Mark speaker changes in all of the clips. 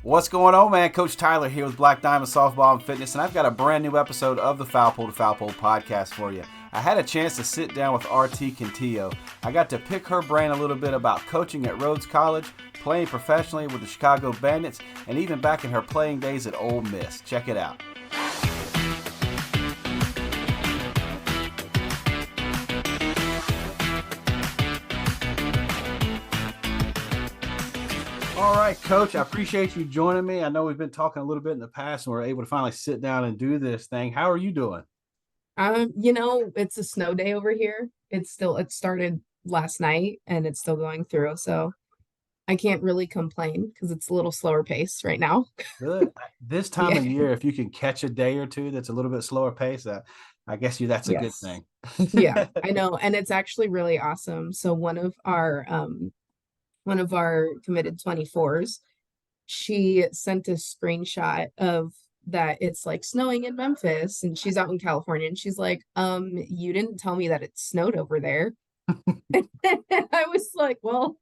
Speaker 1: What's going on, man? Coach Tyler here with Black Diamond Softball and Fitness, and I've got a brand new episode of the Foul Pole to Foul Pole podcast for you. I had a chance to sit down with RT Cantillo. I got to pick her brain a little bit about coaching at Rhodes College, playing professionally with the Chicago Bandits, and even back in her playing days at Ole Miss. Check it out. All right, Coach, I appreciate you joining me. I know we've been talking a little bit in the past and we're able to finally sit down and do this thing. How are you doing?
Speaker 2: It's a snow day over here. It started last night and it's still going through. So I can't really complain because it's a little slower pace right now.
Speaker 1: Good. This time
Speaker 2: Yeah.
Speaker 1: of year, if you can catch a day or two that's a little bit slower pace, I guess that's a good
Speaker 2: Yes.
Speaker 1: thing.
Speaker 2: Yeah, I know. And it's actually really awesome. So one of our committed 24s, she sent a screenshot of that it's like snowing in Memphis and she's out in California and she's like, you didn't tell me that it snowed over there. I was like, well,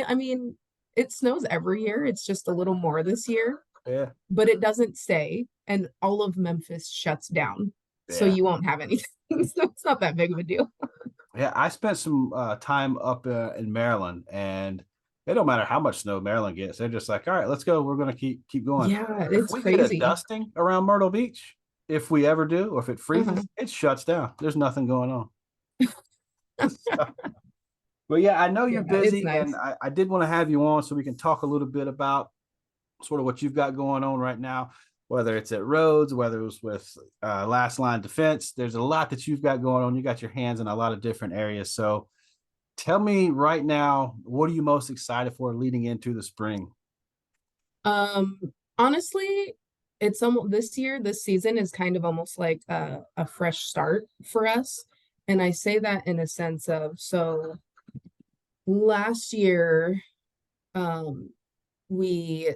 Speaker 2: I mean, it snows every year. It's just a little more this year,
Speaker 1: Yeah,
Speaker 2: but it doesn't stay, and all of Memphis shuts down, so
Speaker 1: yeah,
Speaker 2: you won't have anything. So it's not that big of a deal.
Speaker 1: yeah. I spent some time up in Maryland, and it don't matter how much snow Maryland gets. They're just like, all right, let's go. We're gonna keep going.
Speaker 2: Yeah,
Speaker 1: If
Speaker 2: it's
Speaker 1: we get a
Speaker 2: crazy.
Speaker 1: dusting around Myrtle Beach, if we ever do, or if it
Speaker 2: Uh-huh.
Speaker 1: freezes, it shuts down. There's nothing going on. But yeah, I know
Speaker 2: Yeah,
Speaker 1: you're
Speaker 2: it's
Speaker 1: busy, and
Speaker 2: nice.
Speaker 1: I did want to have you on so we can talk a little bit about sort of what you've got going on right now, whether it's at Rhodes, whether it was with last line defense. There's a lot that you've got going on. You got your hands in a lot of different areas. So tell me right now, what are you most excited for leading into the spring?
Speaker 2: Um, Honestly, it's almost this season is kind of almost like a fresh start for us. And I say that in a sense of, so last year, um, we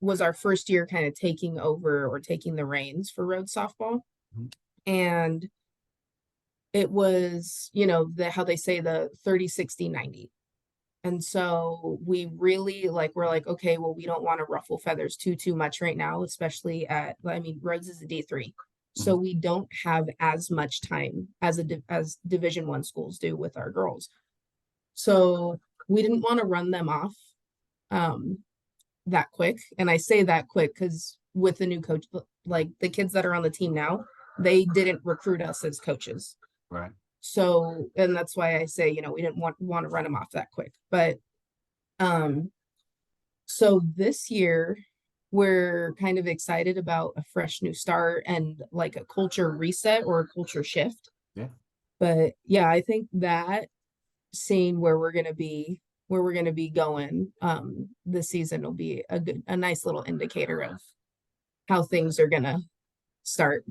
Speaker 2: was our first year kind of taking over or taking the reins for road softball. And it was, how they say the 30, 60, 90. And so we really we're like, okay, well, we don't want to ruffle feathers too much right now, especially Rhodes is a D3. So
Speaker 1: Mhm.
Speaker 2: we don't have as much time as as Division 1 schools do with our girls. So we didn't want to run them off um that quick. And I say that quick because with the new coach, like the kids that are on the team now, they didn't recruit us as coaches.
Speaker 1: Right.
Speaker 2: So, and that's why I say, we didn't want to run them off that quick. But um, so this year we're kind of excited about a fresh new start and like a culture reset or a culture shift.
Speaker 1: Yeah.
Speaker 2: But yeah, I think that seeing where we're gonna be going this season will be a nice little indicator of how things are gonna start.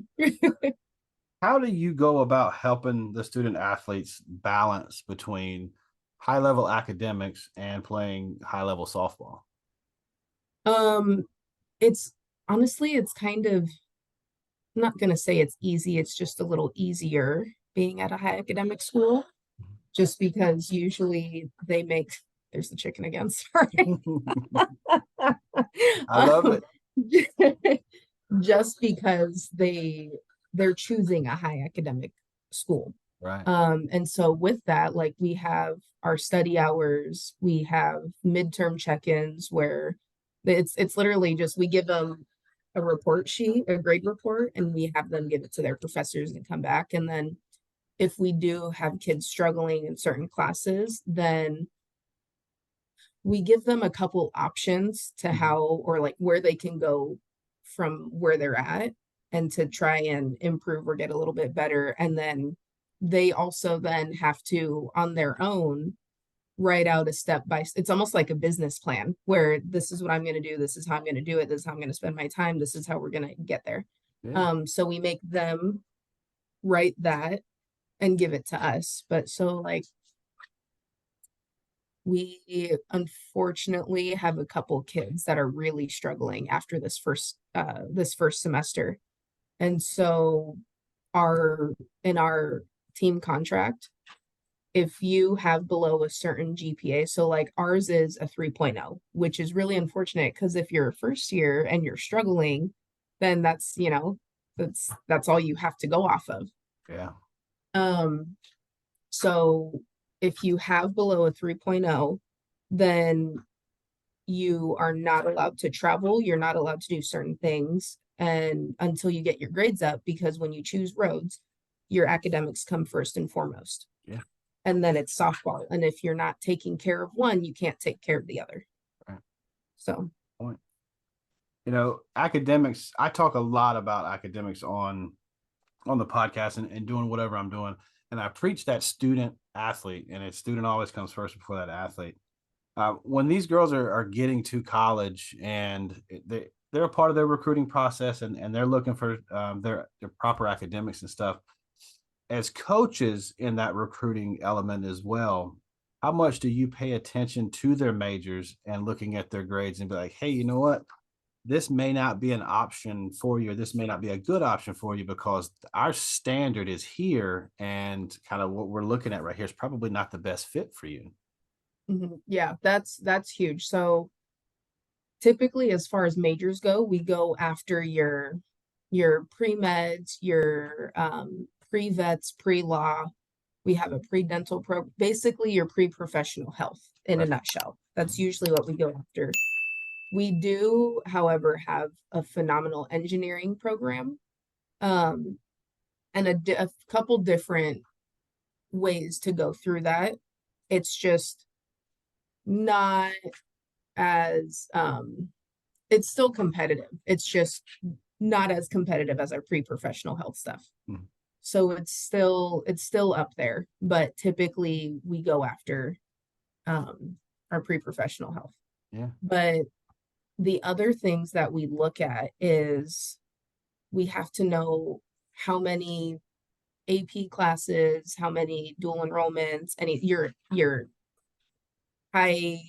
Speaker 1: How do you go about helping the student athletes balance between high level academics and playing high level softball?
Speaker 2: um it's honestly it's kind of, I'm not gonna say it's easy, it's just a little easier being at a high academic school, just because usually they make, there's the chicken again, sorry.
Speaker 1: I love
Speaker 2: um,
Speaker 1: it.
Speaker 2: just because they're choosing a high academic school.
Speaker 1: Right.
Speaker 2: And so with that, like we have our study hours, we have midterm check-ins where it's literally just we give them a report sheet, a grade report, and we have them give it to their professors and come back. And then if we do have kids struggling in certain classes, then we give them a couple options to
Speaker 1: Mhm.
Speaker 2: how or like where they can go from where they're at and to try and improve or get a little bit better. And then they also then have to on their own write out a step by, it's almost like a business plan where this is what I'm going to do, this is how I'm going to do it, this is how I'm going to spend my time, this is how we're going to get there.
Speaker 1: Yeah.
Speaker 2: So we make them write that and give it to us. But so like we unfortunately have a couple kids that are really struggling after this first semester. And so our in our team contract, if you have below a certain GPA, so like ours is a 3.0, which is really unfortunate because if you're a first year and you're struggling, then that's, that's all you have to go off of.
Speaker 1: Yeah.
Speaker 2: Um, so if you have below a 3.0, then you are not allowed to travel, you're not allowed to do certain things and until you get your grades up, because when you choose Rhodes, your academics come first and foremost.
Speaker 1: Yeah.
Speaker 2: And then it's softball. And if you're not taking care of one, you can't take care of the other.
Speaker 1: Right.
Speaker 2: So
Speaker 1: Point. Academics, I talk a lot about academics on the podcast and doing whatever I'm doing. And I preach that student athlete, and a student always comes first before that athlete. When these girls are getting to college and they're a part of their recruiting process and they're looking for their proper academics and stuff, as coaches in that recruiting element as well, how much do you pay attention to their majors and looking at their grades and be like, hey, you know what? This may not be an option for you, or this may not be a good option for you because our standard is here and kind of what we're looking at right here is probably not the best fit for you.
Speaker 2: yeah, that's huge. So typically as far as majors go, we go after your pre-meds, your pre-vets, pre-law. We have a pre-dental basically your pre-professional health in a
Speaker 1: Right.
Speaker 2: nutshell. That's usually what we go after. We do, however, have a phenomenal engineering program, and a couple different ways to go through that. It's just not as it's still competitive. It's just not as competitive as our pre-professional health stuff.
Speaker 1: Mhm.
Speaker 2: So it's still up there, but typically we go after our pre-professional health.
Speaker 1: Yeah.
Speaker 2: But the other things that we look at is we have to know how many AP classes, how many dual enrollments, any your high,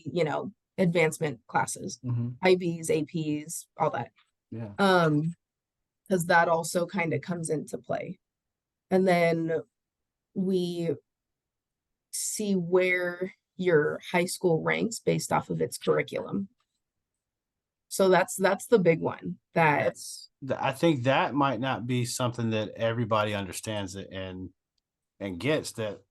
Speaker 2: advancement classes,
Speaker 1: Mm-hmm.
Speaker 2: IBs, APs, all that.
Speaker 1: Yeah.
Speaker 2: Because that also kind of comes into play. And then we see where your high school ranks based off of its curriculum. So that's the big one. That's
Speaker 1: I think that might not be something that everybody understands and gets that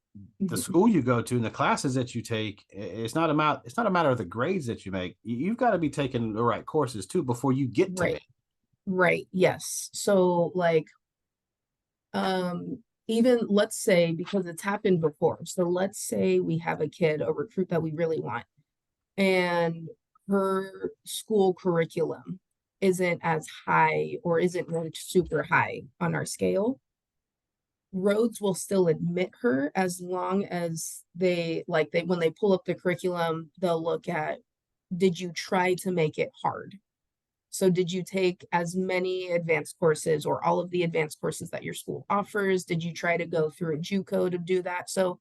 Speaker 1: the school you go to and the classes that you take, it's not a matter of the grades that you make. You've got to be taking the right courses too before you get to
Speaker 2: right,
Speaker 1: me.
Speaker 2: right, yes. So like even let's say, because it's happened before, so let's say we have a recruit that we really want, and her school curriculum isn't as high or isn't ranked super high on our scale. Rhodes will still admit her as long as they when they pull up the curriculum, they'll look at, did you try to make it hard? So did you take as many advanced courses or all of the advanced courses that your school offers? Did you try to go through a JUCO to do that? So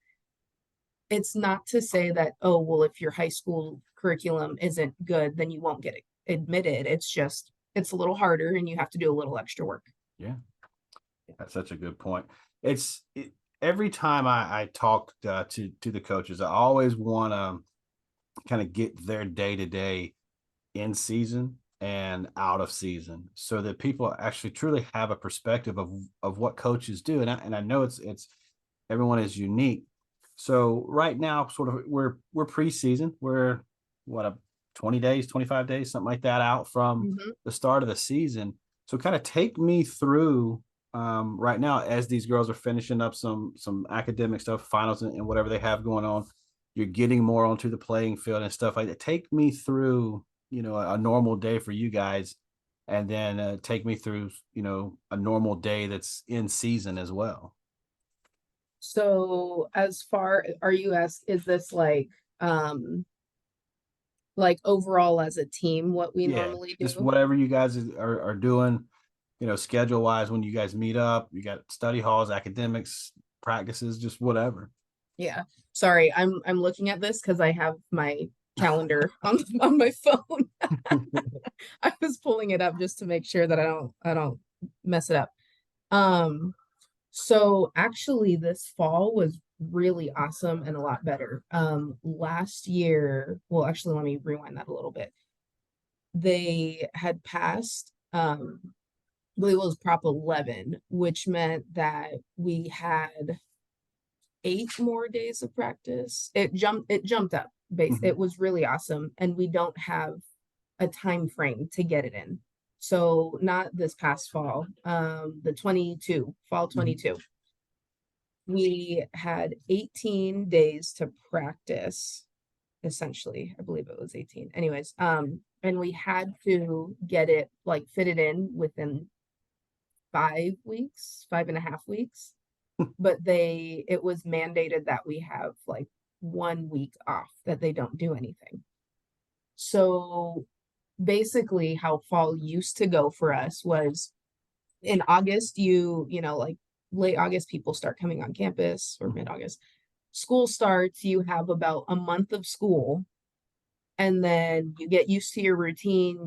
Speaker 2: it's not to say that, oh, well, if your high school curriculum isn't good, then you won't get admitted. It's just, it's a little harder and you have to do a little extra work.
Speaker 1: Yeah, that's such a good point. It's it, every time I talk to the coaches, I always want to kind of get their day to day in season and out of season so that people actually truly have a perspective of what coaches do. And I know it's everyone is unique. So right now, sort of we're preseason. We're what a 20 days, 25 days, something like that out from the start of the season. So kind of take me through right now as these girls are finishing up some academic stuff, finals and whatever they have going on. You're getting more onto the playing field and stuff like that. Take me through, a normal day for you guys, and then take me through, a normal day that's in season as well.
Speaker 2: So as far, are you asked, is this like overall as a team, what we
Speaker 1: Yeah,
Speaker 2: normally
Speaker 1: just
Speaker 2: do?
Speaker 1: whatever you guys are doing, schedule wise when you guys meet up. You got study halls, academics, practices, just whatever.
Speaker 2: Yeah. Sorry, I'm looking at this because I have my calendar on my phone. I was pulling it up just to make sure that I don't mess it up. So actually this fall was really awesome and a lot better. Last year, well, actually, let me rewind that a little bit. They had passed, I believe it was Prop 11, which meant that we had 8 more days of practice. It jumped up base.
Speaker 1: Hmm.
Speaker 2: It was really awesome. And we don't have a time frame to get it in. So not this past fall, the 22, fall
Speaker 1: Hmm.
Speaker 2: 22. We had 18 days to practice, essentially. I believe it was 18. Anyways, and we had to get it like fit it in within 5 weeks, 5.5 weeks. But it was mandated that we have like 1 week off, that they don't do anything. So basically how fall used to go for us was in August, like late August, people start coming on campus, or
Speaker 1: Hmm.
Speaker 2: mid-August. School starts, you have about a month of school, and then you get used to your routine,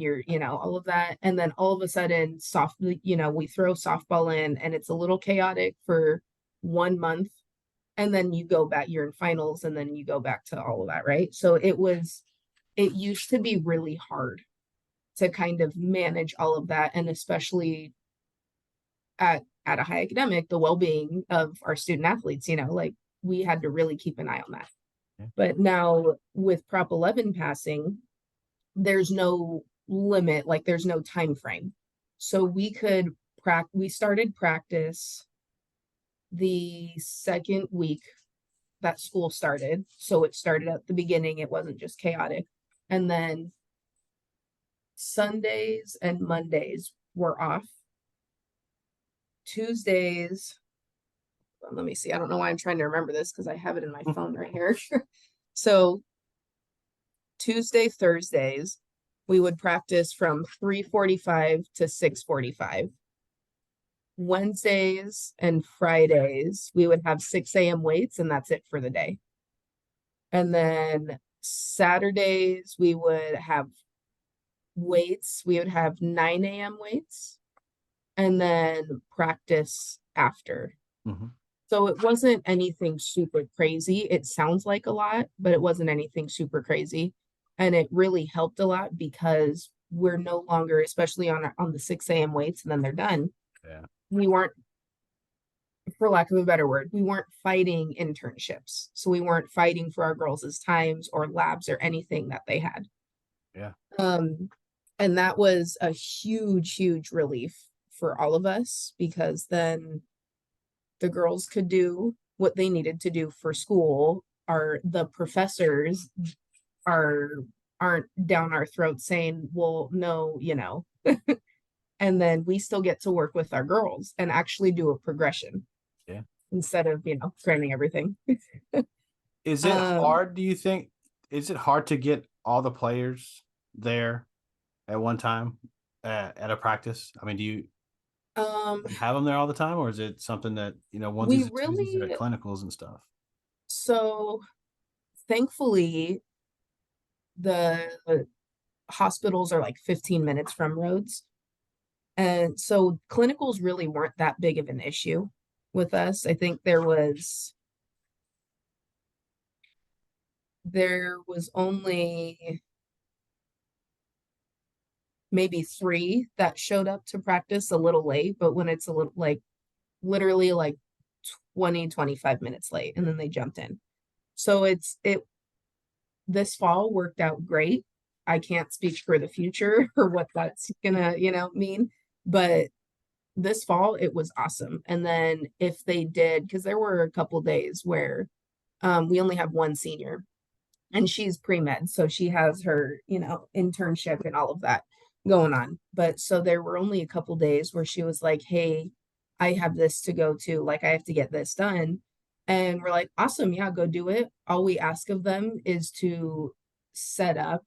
Speaker 2: all of that. And then all of a sudden, we throw softball in, and it's a little chaotic for 1 month. And then you go back, you're in finals, and then you go back to all of that, right? So it used to be really hard to kind of manage all of that. And especially at a high academic, the well-being of our student athletes, like we had to really keep an eye on that.
Speaker 1: Yeah.
Speaker 2: But now with Prop 11 passing, there's no limit, like there's no time frame. So we started practice the second week that school started. So it started at the beginning, it wasn't just chaotic. And then Sundays and Mondays were off. Tuesdays, well, let me see. I don't know why I'm trying to remember this because I have it in my phone right here. So Tuesday, Thursdays, we would practice from 3:45 to 6:45. Wednesdays and Fridays, we would have 6 a.m. weights, and that's it for the day. And then Saturdays, we would have weights. We would have 9 a.m. weights, and then practice after.
Speaker 1: Hmm.
Speaker 2: So it wasn't anything super crazy. It sounds like a lot, but it wasn't anything super crazy. And it really helped a lot because we're no longer, especially on the 6 a.m. weights, and then they're done.
Speaker 1: Yeah.
Speaker 2: We weren't, for lack of a better word, we weren't fighting internships. So we weren't fighting for our girls' times or labs or anything that they had.
Speaker 1: Yeah.
Speaker 2: Um, and that was a huge, huge relief for all of us, because then the girls could do what they needed to do for school. The professors are aren't down our throats saying, well, no, and then we still get to work with our girls and actually do a progression
Speaker 1: Yeah.
Speaker 2: instead of, cramming everything.
Speaker 1: Is it
Speaker 2: um
Speaker 1: hard, do you think? Is it hard to get all the players there at one time at a practice? I mean,
Speaker 2: um
Speaker 1: do you have them there all the time, or is it something that,
Speaker 2: we
Speaker 1: onesies and twosies are at
Speaker 2: really
Speaker 1: clinicals and stuff?
Speaker 2: so thankfully the hospitals are like 15 minutes from Rhodes. And so clinicals really weren't that big of an issue with us. I think there was only maybe 3 that showed up to practice a little late, but when it's a little like literally like 20-25 minutes late, and then they jumped in. So this fall worked out great. I can't speak for the future or what that's gonna, mean, but this fall it was awesome. And then if they did, because there were a couple days where we only have one senior, and she's pre-med, so she has her, internship and all of that going on. But so there were only a couple days where she was like, hey, I have this to go to, like I have to get this done. And we're like, awesome, yeah, go do it. All we ask of them is to set up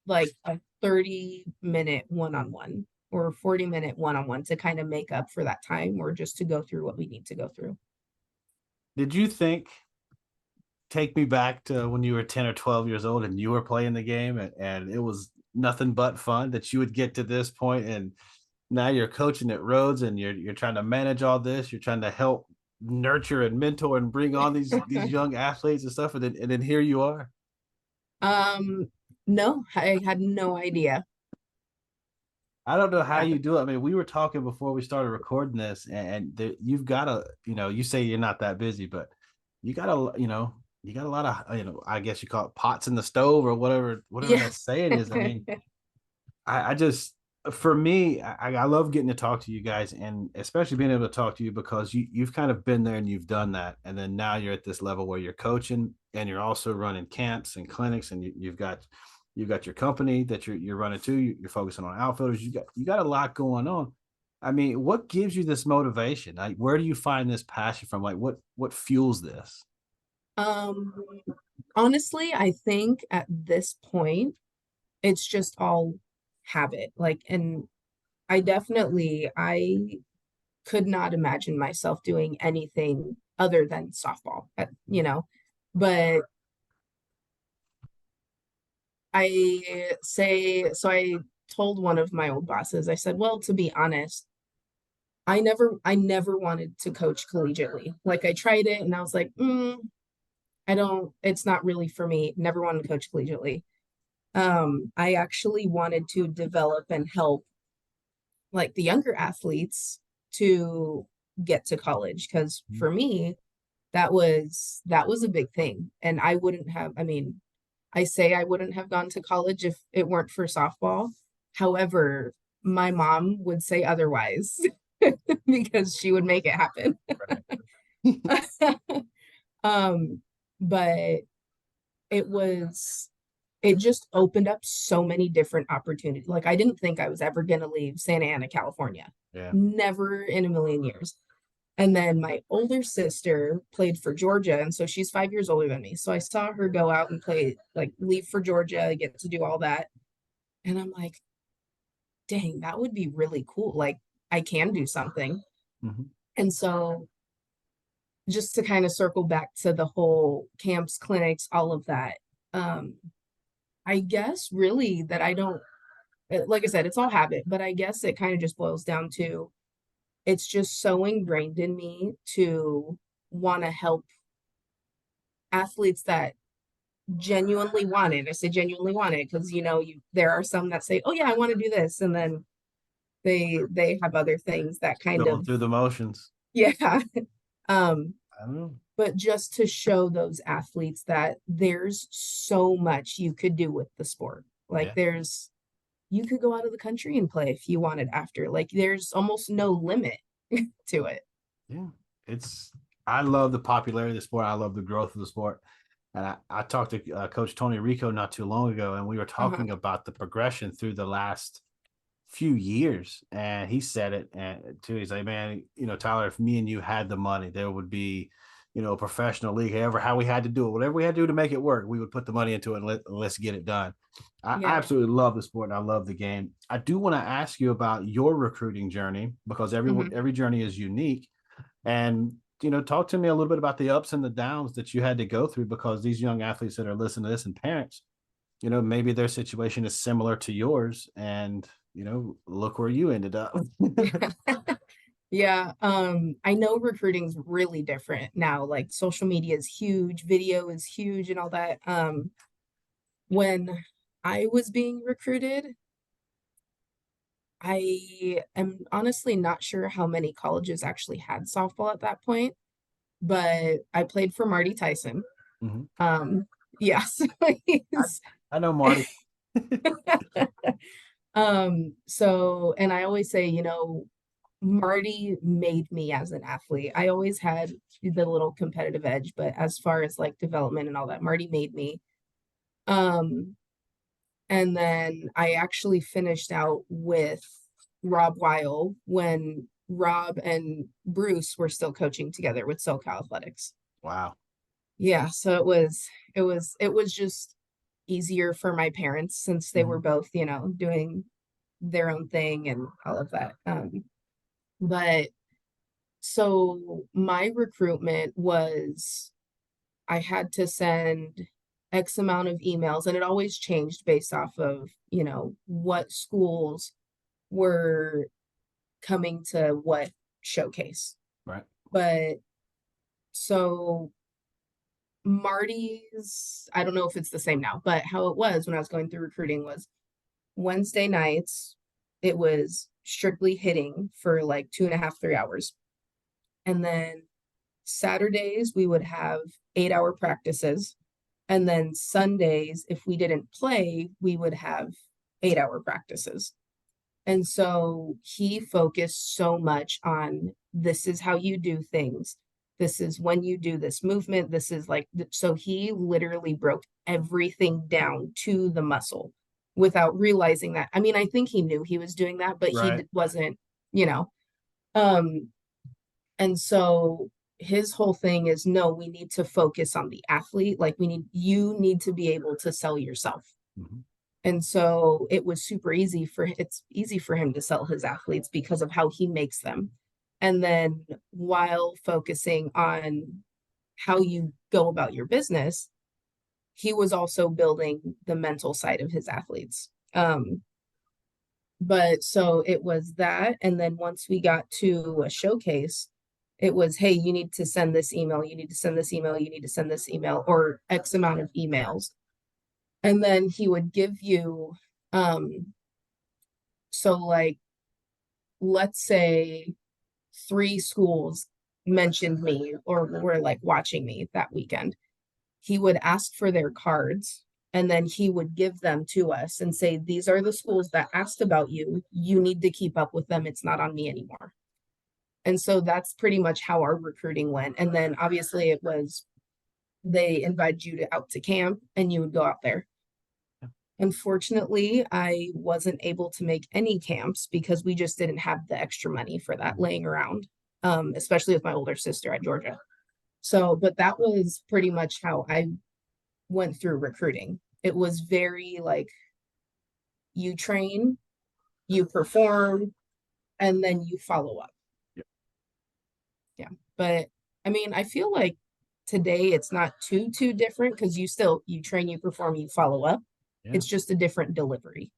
Speaker 2: like a 30-minute one-on-one or 40-minute one-on-one to kind of make up for that time, or just to go through what we need to go through.
Speaker 1: Did you think, take me back to when you were 10 or 12 years old and you were playing the game, and it was nothing but fun, that you would get to this point and now you're coaching at Rhodes and you're trying to manage all this, you're trying to help nurture and mentor and bring on these young athletes and stuff, and then here you are.
Speaker 2: Um, no, I had no idea.
Speaker 1: I don't know how
Speaker 2: Yeah.
Speaker 1: you do it. I mean, we were talking before we started recording this, and you've got to, you say you're not that busy, but you got to, you got a lot of, I guess you call it pots in the stove or whatever
Speaker 2: Yeah.
Speaker 1: that saying is. I mean, I just, for me, I love getting to talk to you guys, and especially being able to talk to you because you've kind of been there and you've done that, and then now you're at this level where you're coaching and you're also running camps and clinics, and you've got your company that you're running too. You're focusing on outfielders. You got a lot going on. I mean, what gives you this motivation? Like, where do you find this passion from? Like, what fuels this?
Speaker 2: Um, Honestly, I think at this point, it's just all habit. Like, and I could not imagine myself doing anything other than softball, but I told one of my old bosses, I said, well, to be honest, I never wanted to coach collegiately. Like I tried it and I was like, it's not really for me. Never wanted to coach collegiately. I actually wanted to develop and help like the younger athletes to get to college because for me, that was a big thing. And I wouldn't have, I mean, I say I wouldn't have gone to college if it weren't for softball. However, my mom would say otherwise because she would make it happen. Um, but it was it just opened up so many different opportunities. Like I didn't think I was ever gonna leave Santa Ana, California.
Speaker 1: Yeah.
Speaker 2: Never in a million years. And then my older sister played for Georgia, and so she's 5 years older than me. So I saw her go out and play, like leave for Georgia, get to do all that. And I'm like, dang, that would be really cool. Like I can do something.
Speaker 1: Mhm.
Speaker 2: And so just to kind of circle back to the whole camps, clinics, all of that. Um, I guess really that I don't, like I said, it's all habit, but I guess it kind of just boils down to it's just so ingrained in me to want to help athletes that genuinely want it. I say genuinely want it because there are some that say, "Oh yeah, I want to do this," and then they have other things that kind
Speaker 1: Going
Speaker 2: of
Speaker 1: through the motions.
Speaker 2: yeah. Um,
Speaker 1: I don't know.
Speaker 2: but just to show those athletes that there's so much you could do with the sport. Like
Speaker 1: Yeah.
Speaker 2: you could go out of the country and play if you wanted after. Like there's almost no limit to it.
Speaker 1: Yeah. It's I love the popularity of the sport. I love the growth of the sport. And I talked to Coach Tony Rico not too long ago, and we were
Speaker 2: Uh-huh.
Speaker 1: talking about the progression through the last few years. And he said it and too. He's like, man, Tyler, if me and you had the money, there would be, a professional league, however, how we had to do it, whatever we had to do to make it work, we would put the money into it and let's get it done. I
Speaker 2: Yeah.
Speaker 1: absolutely love the sport and I love the game. I do want to ask you about your recruiting journey because
Speaker 2: Hmm.
Speaker 1: every journey is unique. And talk to me a little bit about the ups and the downs that you had to go through because these young athletes that are listening to this and parents, maybe their situation is similar to yours and look where you ended up.
Speaker 2: Yeah. I know recruiting's really different now. Like social media is huge, video is huge and all that. When I was being recruited, I am honestly not sure how many colleges actually had softball at that point, but I played for Marty Tyson.
Speaker 1: Mhm.
Speaker 2: Um, yes.
Speaker 1: I, I know Marty.
Speaker 2: So, and I always say, Marty made me as an athlete. I always had the little competitive edge, but as far as like development and all that, Marty made me. Um, and then I actually finished out with Rob Weil when Rob and Bruce were still coaching together with SoCal Athletics.
Speaker 1: Wow.
Speaker 2: Yeah, so it was just easier for my parents since they were
Speaker 1: Mhm.
Speaker 2: both, doing their own thing and all of that. But so my recruitment was I had to send X amount of emails, and it always changed based off of, what schools were coming to what showcase.
Speaker 1: Right.
Speaker 2: But So Marty's, I don't know if it's the same now, but how it was when I was going through recruiting was Wednesday nights, it was strictly hitting for like 2.5, 3 hours. And then Saturdays, we would have 8 hour practices. And then Sundays, if we didn't play, we would have 8 hour practices. And so he focused so much on this is how you do things. This is when you do this movement. This is like, so he literally broke everything down to the muscle without realizing that. I mean, I think he knew he was doing that, but he
Speaker 1: Right.
Speaker 2: wasn't, you know. Um, and so his whole thing is no, we need to focus on the athlete. Like you need to be able to sell yourself.
Speaker 1: Mhm.
Speaker 2: And so it was super easy it's easy for him to sell his athletes because of how he makes them. And then while focusing on how you go about your business, he was also building the mental side of his athletes. But so it was that. And then once we got to a showcase, it was, hey, you need to send this email, you need to send this email, you need to send this email, or X amount of emails. And then he would give you, so like, let's say 3 schools mentioned me or were like watching me that weekend. He would ask for their cards and then he would give them to us and say, these are the schools that asked about you. You need to keep up with them. It's not on me anymore. And so that's pretty much how our recruiting went. And then obviously it was they invited you to out to camp and you would go out there. Unfortunately, I wasn't able to make any camps because we just didn't have the extra money for that laying around, especially with my older sister at Georgia. So, but that was pretty much how I went through recruiting. It was very like you train, you perform, and then you follow up.
Speaker 1: Yeah.
Speaker 2: Yeah. But I mean, I feel like today it's not too different because you train, you perform, you follow up.
Speaker 1: Yeah.
Speaker 2: It's just a different delivery.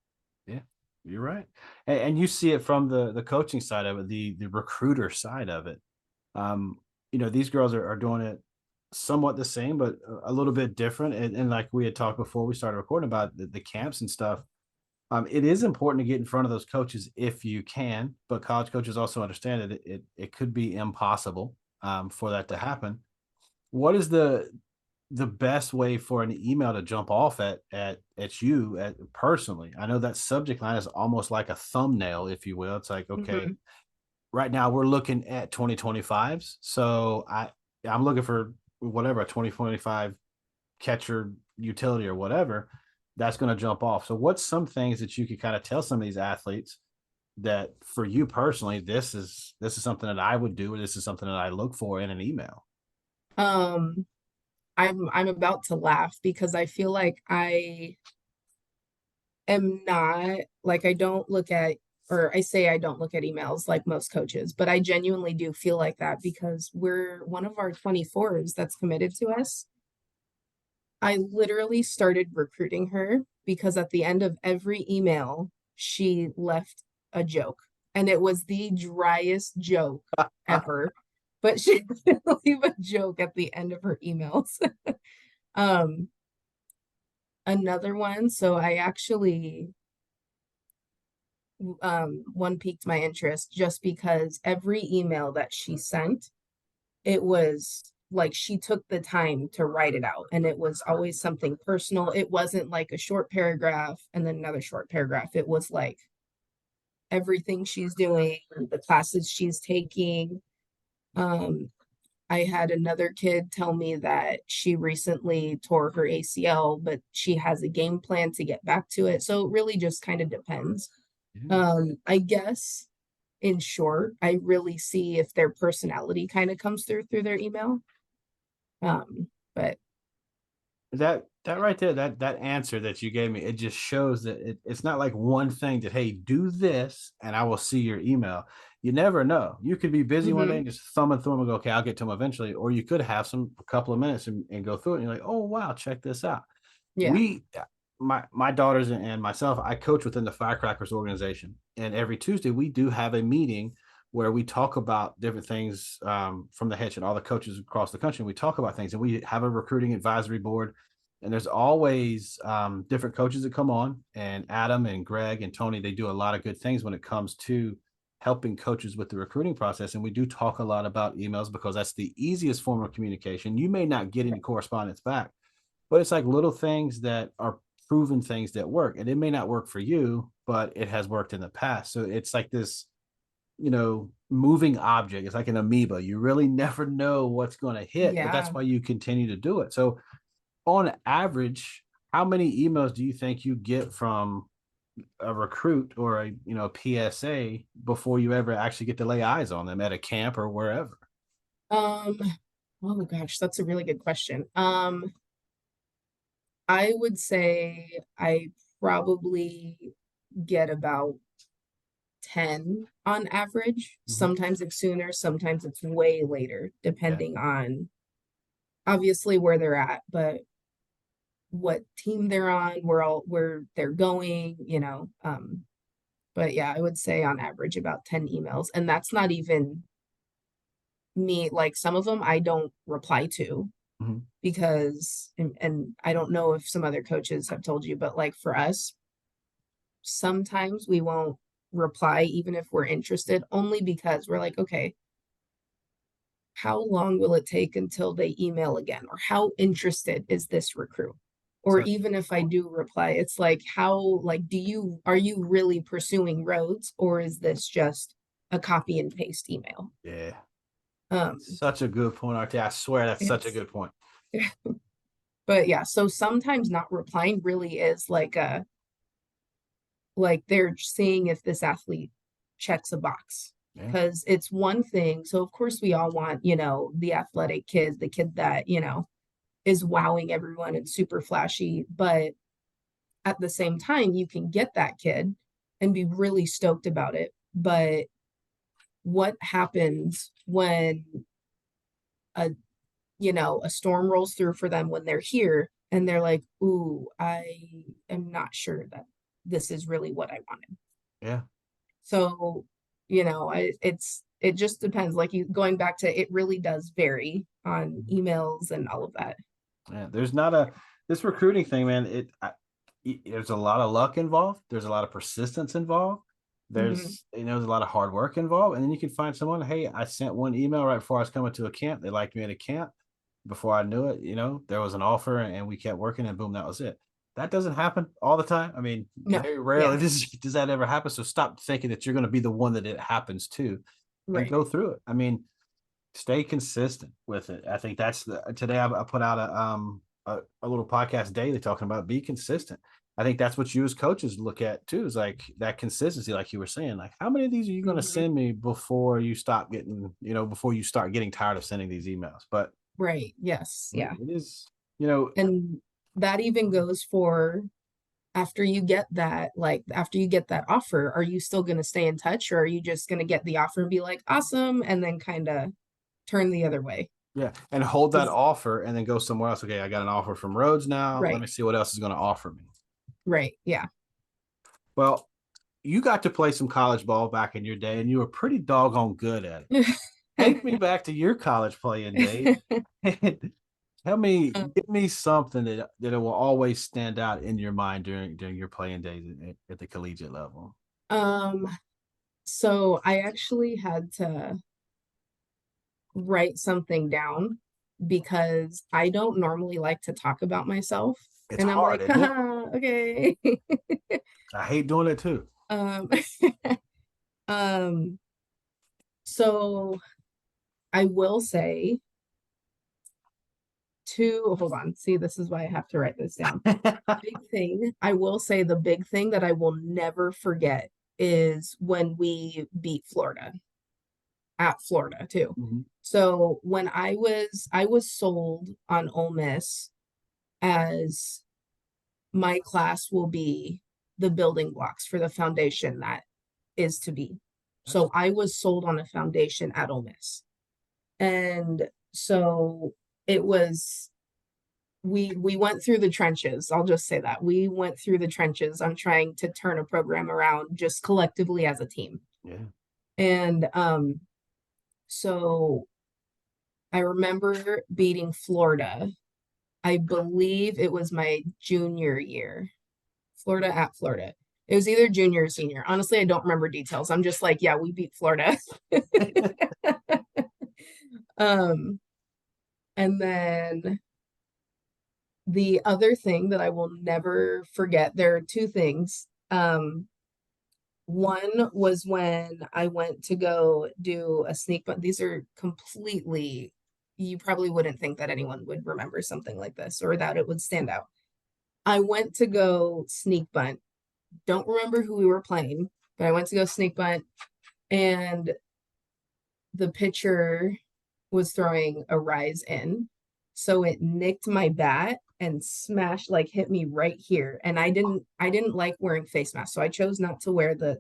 Speaker 1: Yeah. You're right. And you see it from the coaching side of it, the recruiter side of it. Um, these girls are doing it somewhat the same, but a little bit different. And like we had talked before we started recording about the camps and stuff. It is important to get in front of those coaches if you can, but college coaches also understand that it could be impossible for that to happen. What is the best way for an email to jump off at you personally? I know that subject line is almost like a thumbnail, if you will. It's like, okay,
Speaker 2: Mhm.
Speaker 1: right now we're looking at 2025s. So I'm looking for whatever a 2025 catcher utility or whatever that's going to jump off. So what's some things that you could kind of tell some of these athletes that for you personally, this is something that I would do, or this is something that I look for in an email?
Speaker 2: Um, I'm about to laugh because I feel like I am not like I don't look at or I say I don't look at emails like most coaches, but I genuinely do feel like that because we're one of our 24s that's committed to us. I literally started recruiting her because at the end of every email, she left a joke. And it was the driest joke ever. But she would leave a joke at the end of her emails. um, Another one. So I actually one piqued my interest just because every email that she sent, it was like she took the time to write it out and it was always something personal. It wasn't like a short paragraph and then another short paragraph. It was like everything she's doing, the classes she's taking. Um, I had another kid tell me that she recently tore her ACL, but she has a game plan to get back to it. So it really just kind of depends.
Speaker 1: Yeah.
Speaker 2: I guess in short, I really see if their personality kind of comes through their email. But
Speaker 1: That right there, that answer that you gave me, it just shows that it's not like one thing that, hey, do this and I will see your email. You never know. You could be busy one day
Speaker 2: mhm,
Speaker 1: and just thumbing through them and go, okay, I'll get to them eventually. Or you could have a couple of minutes and go through it and you're like, oh wow, check this out.
Speaker 2: yeah.
Speaker 1: We my daughters and myself, I coach within the Firecrackers organization. And every Tuesday we do have a meeting where we talk about different things from the head and all the coaches across the country. We talk about things, and we have a recruiting advisory board. And there's always different coaches that come on, and Adam and Greg and Tony, they do a lot of good things when it comes to helping coaches with the recruiting process. And we do talk a lot about emails because that's the easiest form of communication. You may not get any correspondence back, but it's like little things that are proven things that work. And it may not work for you, but it has worked in the past. So it's like this, moving object. It's like an amoeba. You really never know what's going to hit, but that's
Speaker 2: Yeah.
Speaker 1: why you continue to do it. So on average, how many emails do you think you get from a recruit or a PSA before you ever actually get to lay eyes on them at a camp or wherever?
Speaker 2: Um, oh gosh, that's a really good question. I would say I probably get about 10 on average.
Speaker 1: Mm-hmm.
Speaker 2: Sometimes it's sooner, sometimes it's way later,
Speaker 1: Yeah.
Speaker 2: depending on obviously where they're at, but what team they're on, where they're going, but yeah, I would say on average about 10 emails. And that's not even me, like some of them I don't reply to
Speaker 1: Mm-hmm.
Speaker 2: because and I don't know if some other coaches have told you, but like for us, sometimes we won't reply even if we're interested, only because we're like, okay, how long will it take until they email again? Or how interested is this recruit? Or
Speaker 1: Such
Speaker 2: even if I do reply, it's like, like, are you really pursuing Rhodes, or is this just a copy and paste email?
Speaker 1: yeah.
Speaker 2: Um,
Speaker 1: Such a good point, RT. I swear that's such a
Speaker 2: it's,
Speaker 1: good point.
Speaker 2: but yeah, so sometimes not replying really is like they're seeing if this athlete checks a box.
Speaker 1: Yeah.
Speaker 2: Because it's one thing. So of course we all want, the athletic kid, the kid that, is wowing everyone and super flashy. But at the same time, you can get that kid and be really stoked about it. But what happens when a a storm rolls through for them when they're here and they're like, ooh, I am not sure that this is really what I wanted.
Speaker 1: Yeah.
Speaker 2: So, it just depends. Like you going back to it really does vary on
Speaker 1: Mhm.
Speaker 2: emails and all of that.
Speaker 1: Yeah. There's not this recruiting thing, man. There's a lot of luck involved. There's a lot of persistence involved.
Speaker 2: Hmm.
Speaker 1: There's a lot of hard work involved. And then you can find someone, hey, I sent one email right before I was coming to a camp. They liked me at a camp. Before I knew it, there was an offer and we kept working and boom, that was it. That doesn't happen all the time. I mean,
Speaker 2: No,
Speaker 1: very
Speaker 2: yeah,
Speaker 1: rarely does that ever happen. So stop thinking that you're going to be the one that it happens to and
Speaker 2: right.
Speaker 1: go through it. I mean, stay consistent with it. I think today I put out a little podcast daily talking about be consistent. I think that's what you as coaches look at too, is like that consistency, like you were saying. Like, how many of these are you going to
Speaker 2: Hmm.
Speaker 1: send me before you stop getting, before you start getting tired of sending these emails? But
Speaker 2: Right. Yes. Yeah.
Speaker 1: it is, you know,
Speaker 2: And that even goes for after you get that offer, are you still going to stay in touch, or are you just going to get the offer and be like, awesome, and then kind of turn the other way?
Speaker 1: yeah, and hold that
Speaker 2: 'Cause-
Speaker 1: offer and then go somewhere else. Okay, I got an offer from Rhodes now. Let
Speaker 2: right.
Speaker 1: me see what else is going to offer me.
Speaker 2: Right. Yeah.
Speaker 1: Well, you got to play some college ball back in your day, and you were pretty doggone good at it. Take me back to your college playing days. Give me something that it will always stand out in your mind during your playing days at the collegiate level.
Speaker 2: um, so I actually had to write something down because I don't normally like to talk about myself.
Speaker 1: It's
Speaker 2: And I'm
Speaker 1: hard,
Speaker 2: like,
Speaker 1: isn't it?
Speaker 2: haha, okay.
Speaker 1: I hate doing it too.
Speaker 2: Um, um, so I will say hold on. See, this is why I have to write this down. Big thing, I will say the big thing that I will never forget is when we beat Florida at Florida too.
Speaker 1: Mhm.
Speaker 2: So when I was sold on Ole Miss as my class will be the building blocks for the foundation that is to be.
Speaker 1: That's
Speaker 2: So I was sold on a foundation at Ole Miss. And so it was we went through the trenches. I'll just say that. We went through the trenches on trying to turn a program around just collectively as a team.
Speaker 1: yeah.
Speaker 2: And so I remember beating Florida. I believe it was my junior year. Florida at Florida. It was either junior or senior. Honestly, I don't remember details. I'm just like, yeah, we beat Florida. um, and then the other thing that I will never forget, there are two things. One was when I went to go do a sneak, but these are completely, you probably wouldn't think that anyone would remember something like this or that it would stand out. I went to go sneak bunt. Don't remember who we were playing, but I went to go sneak bunt, and the pitcher was throwing a rise in. So it nicked my bat and smashed, like hit me right here. And I didn't like wearing face masks. So I chose not to wear the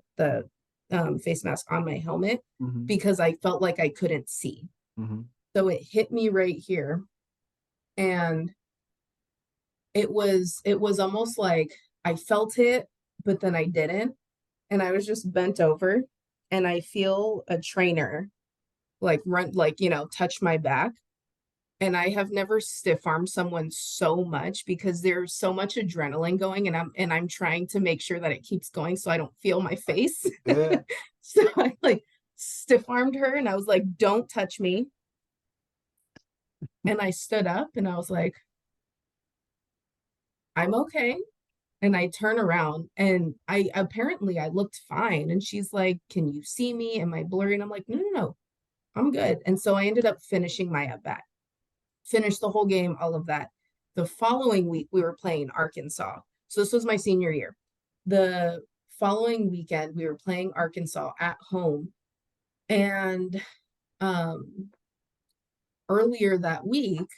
Speaker 2: face mask on my helmet
Speaker 1: Mm-hmm.
Speaker 2: because I felt like I couldn't see.
Speaker 1: Mm-hmm.
Speaker 2: So it hit me right here. And it was almost like I felt it, but then I didn't. And I was just bent over, and I feel a trainer like run, like, touch my back. And I have never stiff armed someone so much because there's so much adrenaline going, and I'm trying to make sure that it keeps going so I don't feel my face.
Speaker 1: Yeah.
Speaker 2: So I like stiff armed her, and I was like, don't touch me. And I stood up and I was like, I'm okay. And I turn around, and I looked fine. And she's like, can you see me? Am I blurry? And I'm like, no, no, no, I'm good. And so I ended up finishing my at bat, finished the whole game, all of that. The following week, we were playing Arkansas. So this was my senior year. The following weekend, we were playing Arkansas at home. And um, earlier that week,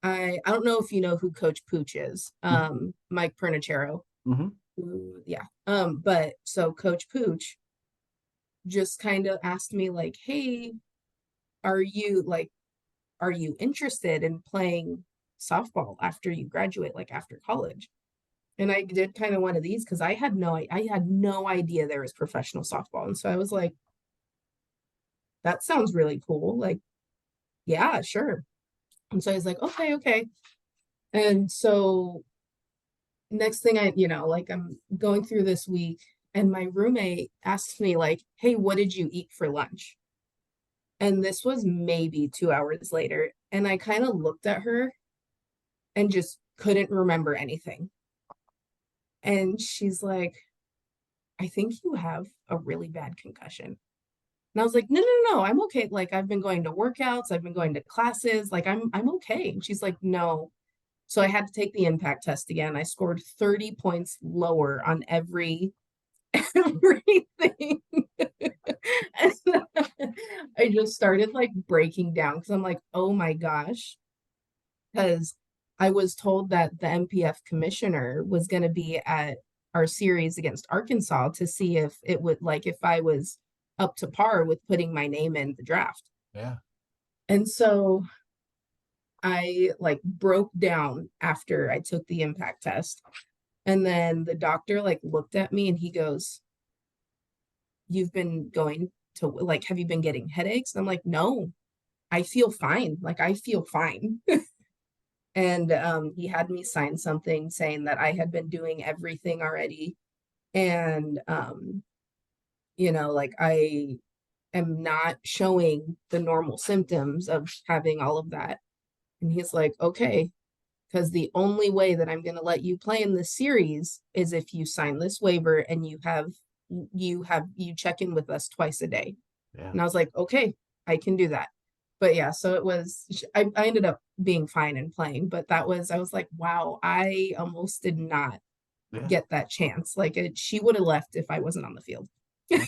Speaker 2: I don't know if you know who Coach Pooch is, Mike Pernicero.
Speaker 1: Mm-hmm.
Speaker 2: Yeah. But so Coach Pooch just kind of asked me, like, hey, are you like, are you interested in playing softball after you graduate, like after college? And I did kind of one of these because I had no idea there was professional softball. And so I was like, that sounds really cool. Like, yeah, sure. And so I was like, okay, okay. And so next thing like I'm going through this week, and my roommate asks me, like, hey, what did you eat for lunch? And this was maybe 2 hours later. And I kind of looked at her and just couldn't remember anything. And she's like, I think you have a really bad concussion. And I was like, no, no, no, I'm okay. Like, I've been going to workouts, I've been going to classes, like I'm okay. And she's like, no. So I had to take the impact test again. I scored 30 points lower on everything. And I just started like breaking down because I'm like, oh my gosh. Because I was told that the MPF commissioner was going to be at our series against Arkansas to see if it would, like, if I was up to par with putting my name in the draft.
Speaker 1: Yeah.
Speaker 2: And so I like broke down after I took the impact test. And then the doctor like looked at me and he goes, you've been going to, like, have you been getting headaches? And I'm like, no, I feel fine. Like, I feel fine. And he had me sign something saying that I had been doing everything already. And, like, I am not showing the normal symptoms of having all of that. And he's like, okay, because the only way that I'm going to let you play in this series is if you sign this waiver and you check in with us twice a day.
Speaker 1: Yeah.
Speaker 2: And I was like, okay, I can do that. But yeah, so it was, I ended up being fine and playing, but I was like, wow, I almost did not
Speaker 1: Yeah.
Speaker 2: get that chance. Like, she would have left if I wasn't on the field.
Speaker 1: Yeah.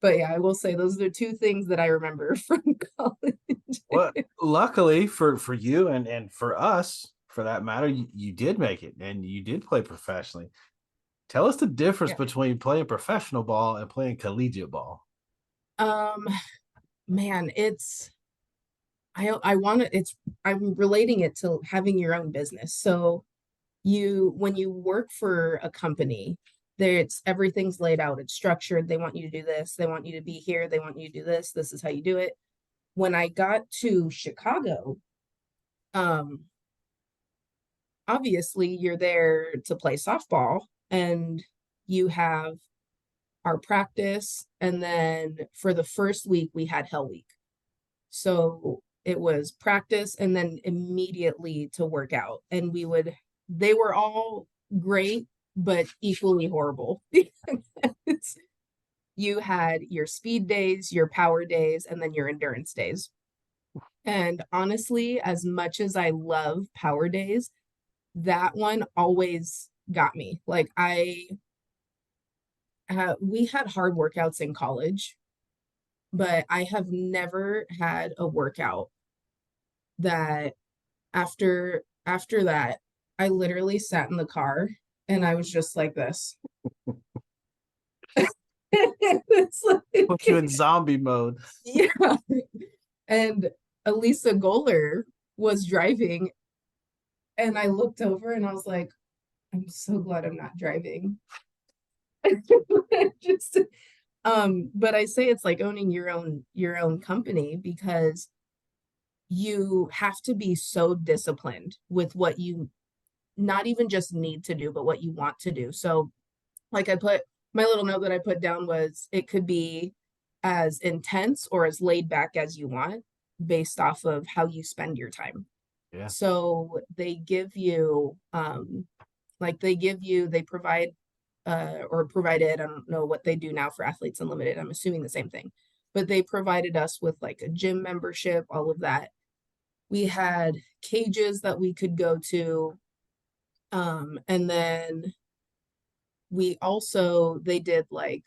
Speaker 2: But yeah, I will say those are the two things that I remember from college.
Speaker 1: Well, luckily for you and for us, for that matter, you did make it and you did play professionally. Tell us the difference
Speaker 2: Yeah.
Speaker 1: between playing professional ball and playing collegiate ball.
Speaker 2: Um, man, I want to, I'm relating it to having your own business. So when you work for a company, you have, you have, you check in with us twice a day. And I was like, okay, I can do that. But yeah, so it was, I ended up being fine and playing, but that was, I will say those are the two things that I remember from college. And you, when you work for a company, everything's laid out, it's structured. They want you to do this, they want you to be here, they want you to do this, this is how you do it. When I got to Chicago, obviously you're there to play softball, and you have our practice, and then for the first week we had Hell Week. So it was practice and then immediately to work out. And they were all great, but equally horrible. You had your speed days, your power days, and then your endurance days. And honestly, as much as I love power days, that one always got me. Like we had hard workouts in college, but I have never had a workout that after that, I literally sat in the car and I was just like this. It's like,
Speaker 1: Put you in zombie mode.
Speaker 2: yeah. And Elisa Goller was driving, and I looked over and I was like, I'm so glad I'm not driving. Just but I say it's like owning your own company, because you have to be so disciplined with what you not even just need to do, but what you want to do. So like my little note that I put down was, it could be as intense or as laid back as you want, based off of how you spend your time.
Speaker 1: Yeah.
Speaker 2: So they give you they provide or provided, I don't know what they do now for Athletes Unlimited, I'm assuming the same thing, but they provided us with like a gym membership, all of that. We had cages that we could go to, and then they did like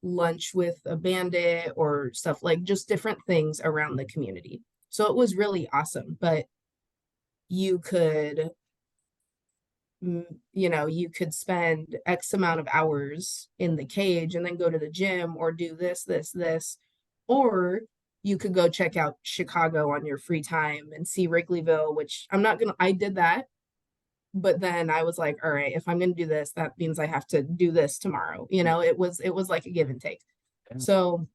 Speaker 2: lunch with a bandit or stuff, like just different things around the community. So it was really awesome. But you could you could spend X amount of hours in the cage and then go to the gym or do this, or you could go check out Chicago on your free time and see Wrigleyville, which I did that. But then I was like, all right, if I'm going to do this, that means I have to do this tomorrow. It was like a give and take. So,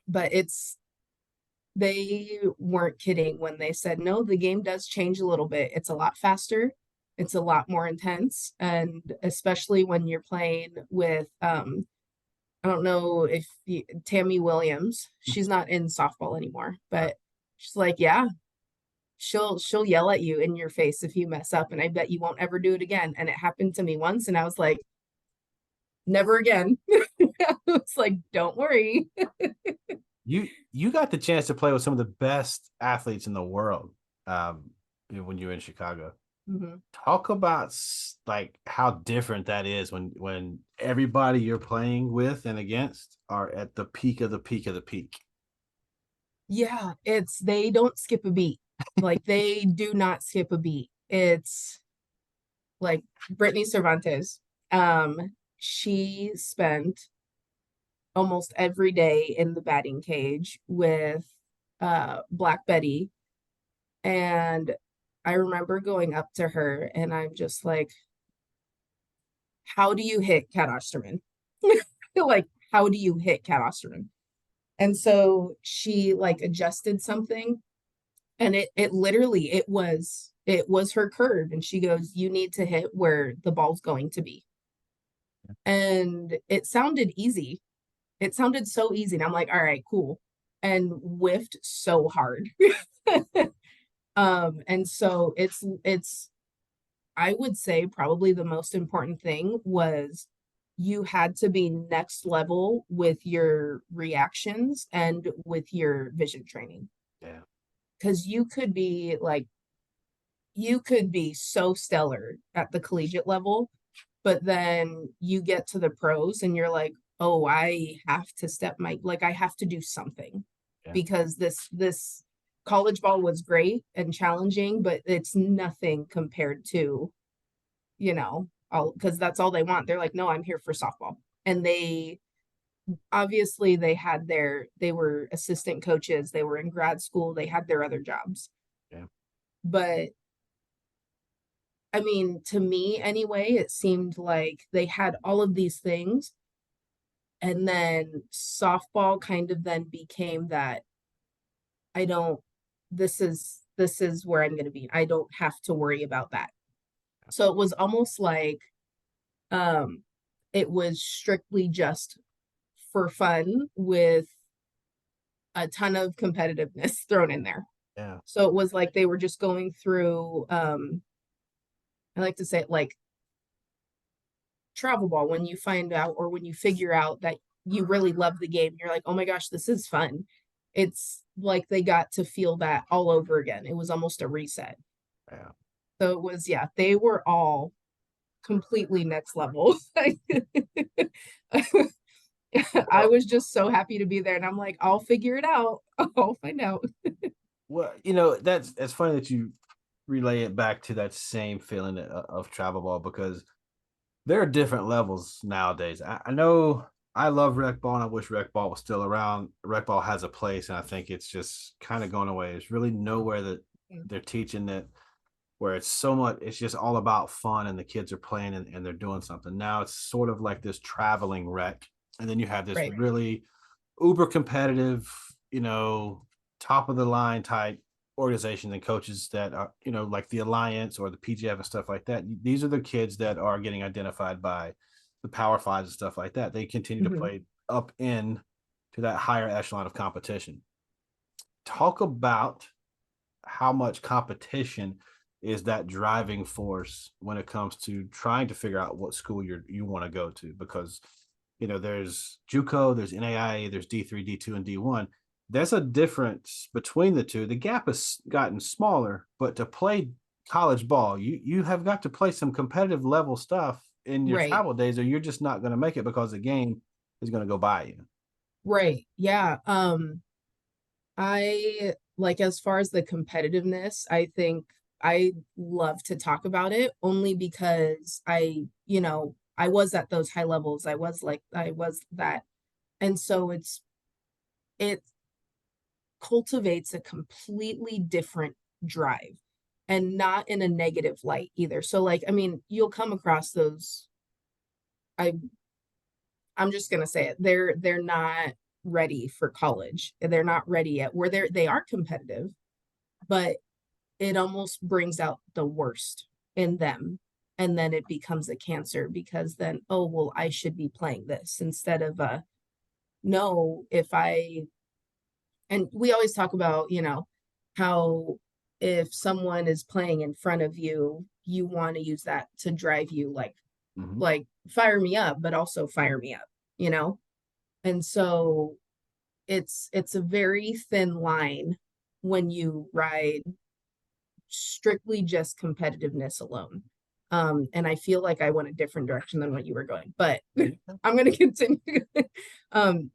Speaker 2: but they weren't kidding when they said, no, the game does change a little bit. It's a lot faster. It's a lot more intense. And especially when you're playing with, I don't know if Tammy Williams, she's not in softball anymore, but she's like, yeah, she'll yell at you in your face if you mess up, and I bet you won't ever do it again. And it happened to me once, and I was like, never again. It's like, don't worry.
Speaker 1: You got the chance to play with some of the best athletes in the world when you were in Chicago.
Speaker 2: Mm-hmm.
Speaker 1: Talk about like how different that is when everybody you're playing with and against are at the peak of the peak of the peak.
Speaker 2: Yeah, they don't skip a beat. Like they do not skip a beat. It's like Brittany Cervantes. She spent almost every day in the batting cage with Black Betty. And I remember going up to her and I'm just like, how do you hit Cat Osterman? Like, how do you hit Cat Osterman? And so she like adjusted something, and it literally it was her curve, and she goes, you need to hit where the ball's going to be. And it sounded easy. It sounded so easy. And I'm like, all right, cool. And whiffed so hard. And so it's I would say probably the most important thing was you had to be next level with your reactions and with your vision training.
Speaker 1: Yeah.
Speaker 2: Because you could be so stellar at the collegiate level, but then you get to the pros and you're like, oh, I have to I have to do something. Yeah. Because this college ball was great and challenging, but it's nothing compared to, because that's all they want. They're like, no, I'm here for softball. And they obviously they were assistant coaches, they were in grad school, they had their other jobs.
Speaker 1: Yeah.
Speaker 2: But I mean, to me anyway, it seemed like they had all of these things, and then softball kind of then became that I don't, this is where I'm going to be. I don't have to worry about that. So it was almost like um it was strictly just for fun with a ton of competitiveness thrown in there.
Speaker 1: Yeah.
Speaker 2: So it was like they were just going through I like to say it like travel ball when you find out or when you figure out that you really love the game. You're like, "Oh my gosh, this is fun." It's like they got to feel that all over again. It was almost a reset.
Speaker 1: Yeah.
Speaker 2: So it was, yeah, they were all completely next level. I
Speaker 1: Well,
Speaker 2: was just so happy to be there, and I'm like, I'll figure it out. I'll find out.
Speaker 1: well, that's it's funny that you relay it back to that same feeling of travel ball because there are different levels nowadays. I know I love rec ball and I wish rec ball was still around. Rec ball has a place, and I think it's just kind of going away. There's really nowhere that they're teaching that where it's so much, it's just all about fun and the kids are playing and they're doing something. Now it's sort of like this traveling rec. And then you have this
Speaker 2: Right.
Speaker 1: really uber competitive, top of the line type organizations and coaches that are, like the Alliance or the PGF and stuff like that. These are the kids that are getting identified by the Power Fives and stuff like that. They continue to
Speaker 2: Mhm.
Speaker 1: play up in to that higher echelon of competition. Talk about how much competition is that driving force when it comes to trying to figure out what school you want to go to because there's JUCO, there's NAIA, there's D3, D2, and D1. There's a difference between the two. The gap has gotten smaller, but to play college ball, you have got to play some competitive level stuff in your
Speaker 2: Right.
Speaker 1: travel days, or you're just not going to make it because the game is going to go by you.
Speaker 2: Right. Yeah. I like as far as the competitiveness, I think I love to talk about it only because I was at those high levels. I was that. And so it cultivates a completely different drive and not in a negative light either. So like, I mean, you'll come across those I I'm just gonna say it. They're not ready for college. They're not ready yet. Where they are competitive, but it almost brings out the worst in them. And then it becomes a cancer because then, oh well, I should be playing this instead of no, if I and we always talk about, how if someone is playing in front of you, you want to use that to drive you
Speaker 1: Mm-hmm.
Speaker 2: like fire me up, but also fire me up, you know? And so it's a very thin line when you ride strictly just competitiveness alone. And I feel like I went a different direction than what you were going, but I'm going to continue. um,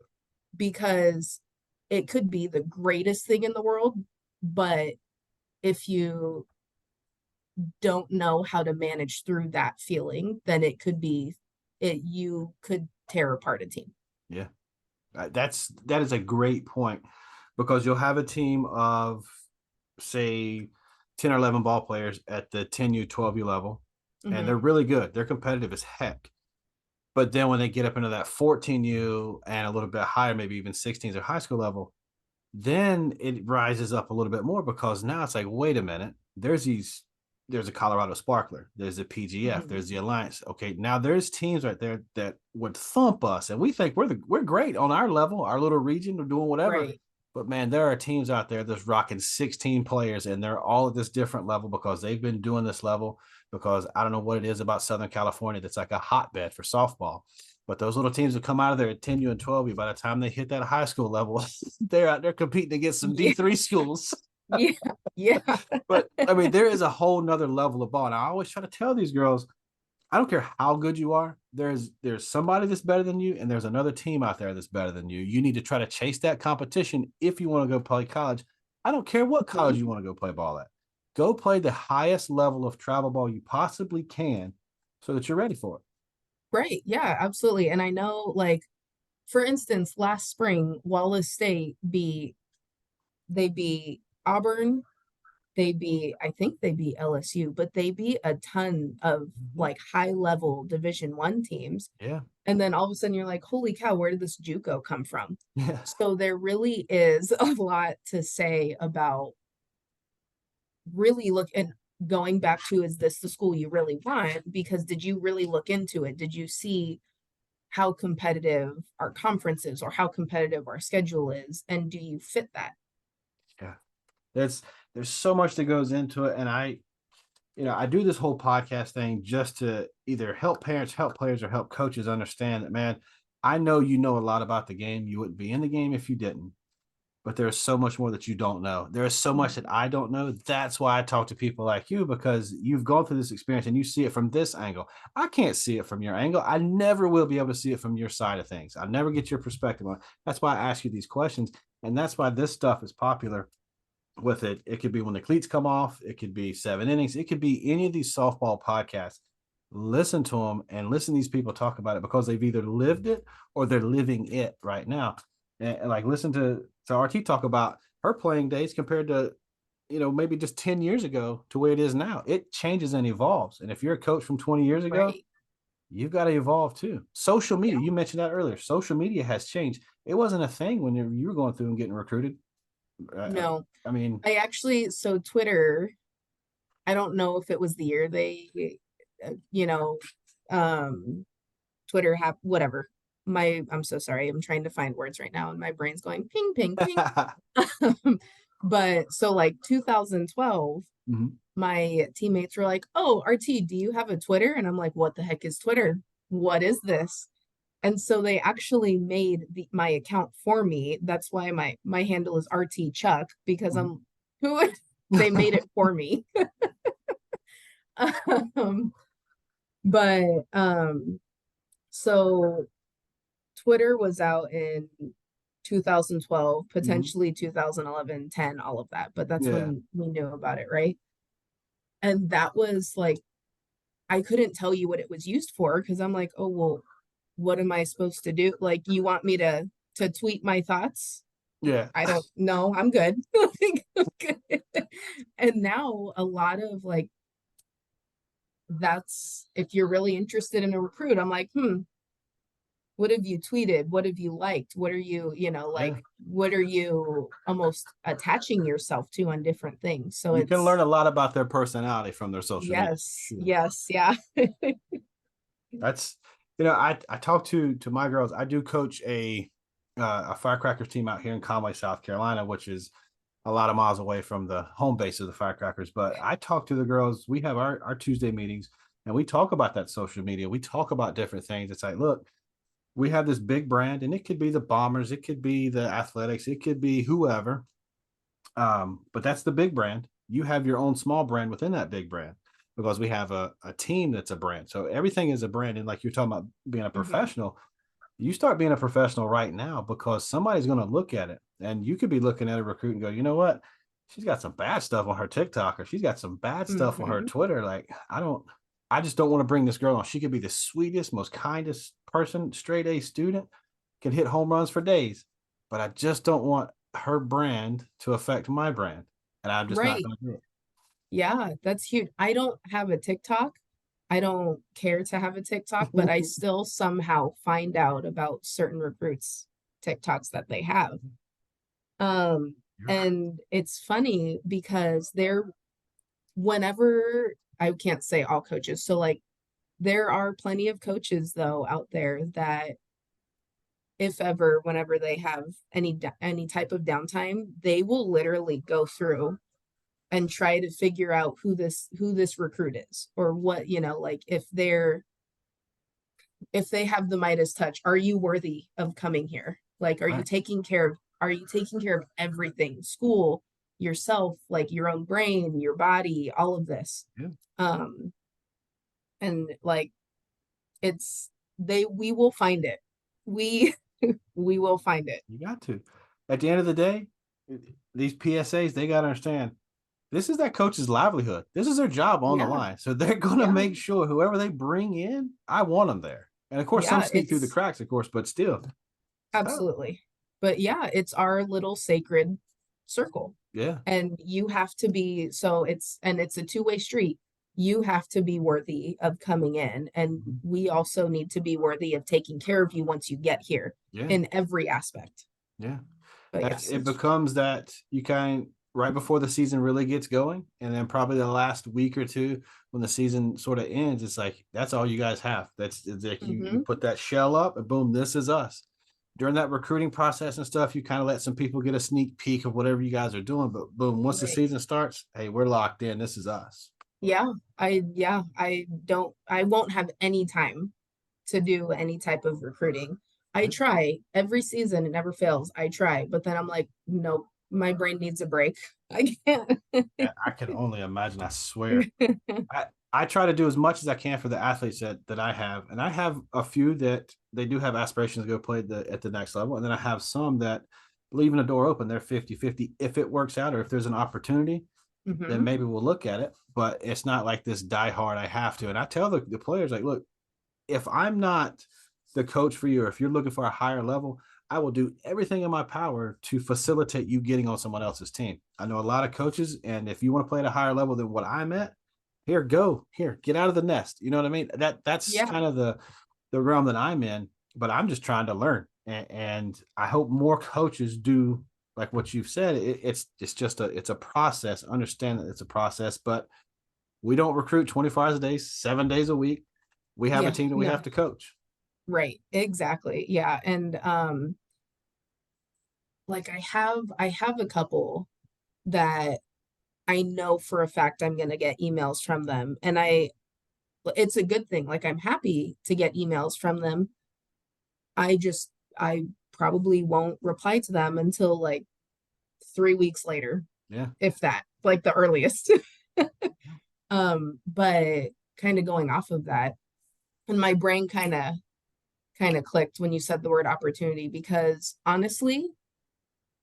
Speaker 2: because it could be the greatest thing in the world, but if you don't know how to manage through that feeling, then you could tear apart a team.
Speaker 1: Yeah. That is a great point because you'll have a team of say 10 or 11 ball players at the 10U 12U level and
Speaker 2: Mm-hmm.
Speaker 1: they're really good. They're competitive as heck. But then when they get up into that 14U and a little bit higher, maybe even 16s or high school level, then it rises up a little bit more because now it's like, wait a minute, there's a Colorado Sparkler, there's a PGF,
Speaker 2: Mm-hmm.
Speaker 1: there's the Alliance. Okay, now there's teams right there that would thump us, and we think we're great on our level, our little region, we're doing whatever.
Speaker 2: Right.
Speaker 1: But man, there are teams out there that's rocking 16 players, and they're all at this different level because they've been doing this level. Because I don't know what it is about Southern California that's like a hotbed for softball. But those little teams that come out of there at 10U and 12U, by the time they hit that high school level, they're out there competing against some
Speaker 2: Yeah.
Speaker 1: D3 schools.
Speaker 2: Yeah. Yeah.
Speaker 1: But I mean, there is a whole nother level of ball. And I always try to tell these girls, I don't care how good you are, there's somebody that's better than you, and there's another team out there that's better than you. You need to try to chase that competition if you want to go play college. I don't care what college
Speaker 2: Mhm.
Speaker 1: you want to go play ball at. Go play the highest level of travel ball you possibly can so that you're ready for it.
Speaker 2: Right. Yeah, absolutely. And I know, like, for instance, last spring, Wallace State beat Auburn I think they beat LSU, but they beat a ton of like high level Division 1 teams.
Speaker 1: Yeah.
Speaker 2: And then all of a sudden you're like, holy cow, where did this JUCO come from?
Speaker 1: Yeah.
Speaker 2: So there really is a lot to say about really look and going back to, is this the school you really want? Because did you really look into it? Did you see how competitive our conference is or how competitive our schedule is? And do you fit that?
Speaker 1: Yeah. There's so much that goes into it. And I do this whole podcast thing just to either help parents, help players, or help coaches understand that, man, I know you know a lot about the game. You wouldn't be in the game if you didn't. But there's so much more that you don't know. There is so much that I don't know. That's why I talk to people like you, because you've gone through this experience and you see it from this angle. I can't see it from your angle. I never will be able to see it from your side of things. I never get your perspective on it. That's why I ask you these questions. And that's why this stuff is popular with it. It could be when the cleats come off. It could be 7 innings. It could be any of these softball podcasts. Listen to them and listen to these people talk about it, because they've either lived it or they're living it right now. And like, listen to RT talk about her playing days compared to, maybe just 10 years ago to where it is now. It changes and evolves. And if you're a coach from 20 years ago,
Speaker 2: Right.
Speaker 1: you've got to evolve too. Social media,
Speaker 2: Yeah.
Speaker 1: you mentioned that earlier. Social media has changed. It wasn't a thing when you were going through and getting recruited.
Speaker 2: No,
Speaker 1: I mean,
Speaker 2: so Twitter, I don't know if it was the year they, you know, um, Twitter whatever. I'm so sorry. I'm trying to find words right now and my brain's going ping, ping, ping. But so like 2012,
Speaker 1: mhm.
Speaker 2: my teammates were like, "Oh, RT, do you have a Twitter?" And I'm like, "What the heck is Twitter? What is this?" And so they actually made my account for me. That's why my handle is RT Chuck, because I'm who they made it for me. um, but so Twitter was out in 2012,
Speaker 1: Mhm.
Speaker 2: potentially 2011, 10, all of that. But that's
Speaker 1: Yeah.
Speaker 2: when we knew about it, right? And that was like, I couldn't tell you what it was used for because I'm like, oh, well, what am I supposed to do? Like, you want me to tweet my thoughts?
Speaker 1: Yeah.
Speaker 2: I don't know. I'm good. I'm good. And now a lot of like, that's if you're really interested in a recruit, I'm like, what have you tweeted? What have you liked? What are you, like,
Speaker 1: Yeah.
Speaker 2: what are you almost attaching yourself to on different things? So
Speaker 1: You can learn
Speaker 2: it's,
Speaker 1: a lot about their personality from their social media.
Speaker 2: yes,
Speaker 1: Sure.
Speaker 2: yes, yeah.
Speaker 1: That's I talk to my girls. I do coach a firecrackers team out here in Conway, South Carolina, which is a lot of miles away from the home base of the firecrackers. But I talk to the girls. We have our Tuesday meetings and we talk about that social media. We talk about different things. It's like, look, we have this big brand, and it could be the Bombers, it could be the Athletics, it could be whoever. But that's the big brand. You have your own small brand within that big brand, because we have a team that's a brand. So everything is a brand. And like you're talking about being a
Speaker 2: Mhm.
Speaker 1: professional, you start being a professional right now, because somebody's going to look at it. And you could be looking at a recruit and go, you know what? She's got some bad stuff on her TikTok, or she's got some bad stuff on her
Speaker 2: Mhm.
Speaker 1: Twitter. Like, I just don't want to bring this girl on. She could be the sweetest, most kindest person, straight A student, can hit home runs for days, but I just don't want her brand to affect my brand. And I'm just not
Speaker 2: Right.
Speaker 1: going to do it.
Speaker 2: Yeah, that's huge. I don't have a TikTok. I don't care to have a TikTok, but I still somehow find out about certain recruits' TikToks that they have. And it's funny because whenever I can't say all coaches, so like there are plenty of coaches though out there that if ever, whenever they have any type of downtime, they will literally go through and try to figure out who this recruit is or what, like if they have the Midas touch, are you worthy of coming here? Like,
Speaker 1: Right.
Speaker 2: are you taking care of everything? School, yourself, like your own brain, your body, all of this.
Speaker 1: Yeah.
Speaker 2: Um, and like we will find it. We we will find it.
Speaker 1: You got to. At the end of the day, these PSAs, they got to understand this is that coach's livelihood. This is their job on the
Speaker 2: Yeah,
Speaker 1: line. So they're going to
Speaker 2: yeah,
Speaker 1: make sure whoever they bring in, I want them there. And of course, some
Speaker 2: yeah,
Speaker 1: sneak through the
Speaker 2: it's
Speaker 1: cracks, of course, but still, it's tough.
Speaker 2: absolutely. But yeah, it's our little sacred circle.
Speaker 1: Yeah.
Speaker 2: And you have to be, so it's a two-way street. You have to be worthy of coming in, and we also need to be worthy of taking care of you once you get here
Speaker 1: Yeah.
Speaker 2: in every aspect.
Speaker 1: Yeah.
Speaker 2: But
Speaker 1: That's
Speaker 2: yes,
Speaker 1: it becomes that you right before the season really gets going, and then probably the last week or two when the season sort of ends, it's like that's all you guys have. It's like you put that shell up and boom, this is us. During that recruiting process and stuff, you kind of let some people get a sneak peek of whatever you guys are doing, but boom, once the
Speaker 2: right.
Speaker 1: season starts, hey, we're locked in. This is us.
Speaker 2: I won't have any time to do any type of recruiting. I try every season, it never fails. I try, but then I'm like, nope, my brain needs a break. I can't.
Speaker 1: I can only imagine. I swear. I try to do as much as I can for the athletes that I have, and I have a few that they do have aspirations to go play at the next level, and then I have some that leaving the door open. They're 50-50. If it works out or if there's an opportunity, then maybe we'll look at it. But it's not like this die hard. I have to, and I tell the players like, look, if I'm not the coach for you, or if you're looking for a higher level, I will do everything in my power to facilitate you getting on someone else's team. I know a lot of coaches, and if you want to play at a higher level than what I'm at, get out of the nest. You know what I mean? That's
Speaker 2: Yeah.
Speaker 1: kind of the realm that I'm in, but I'm just trying to learn. And I hope more coaches do like what you've said. It's just it's a process. Understand that it's a process, but we don't recruit 24 hours a day, 7 days a week. We have a
Speaker 2: Yeah.
Speaker 1: team that we have
Speaker 2: No.
Speaker 1: to coach.
Speaker 2: Right. Exactly. Yeah. And like I have a couple that I know for a fact I'm gonna get emails from them. And it's a good thing. Like I'm happy to get emails from them. I probably won't reply to them until like 3 weeks later,
Speaker 1: Yeah.
Speaker 2: if that, like the earliest. But kind of going off of that, and my brain kind of clicked when you said the word opportunity, because honestly,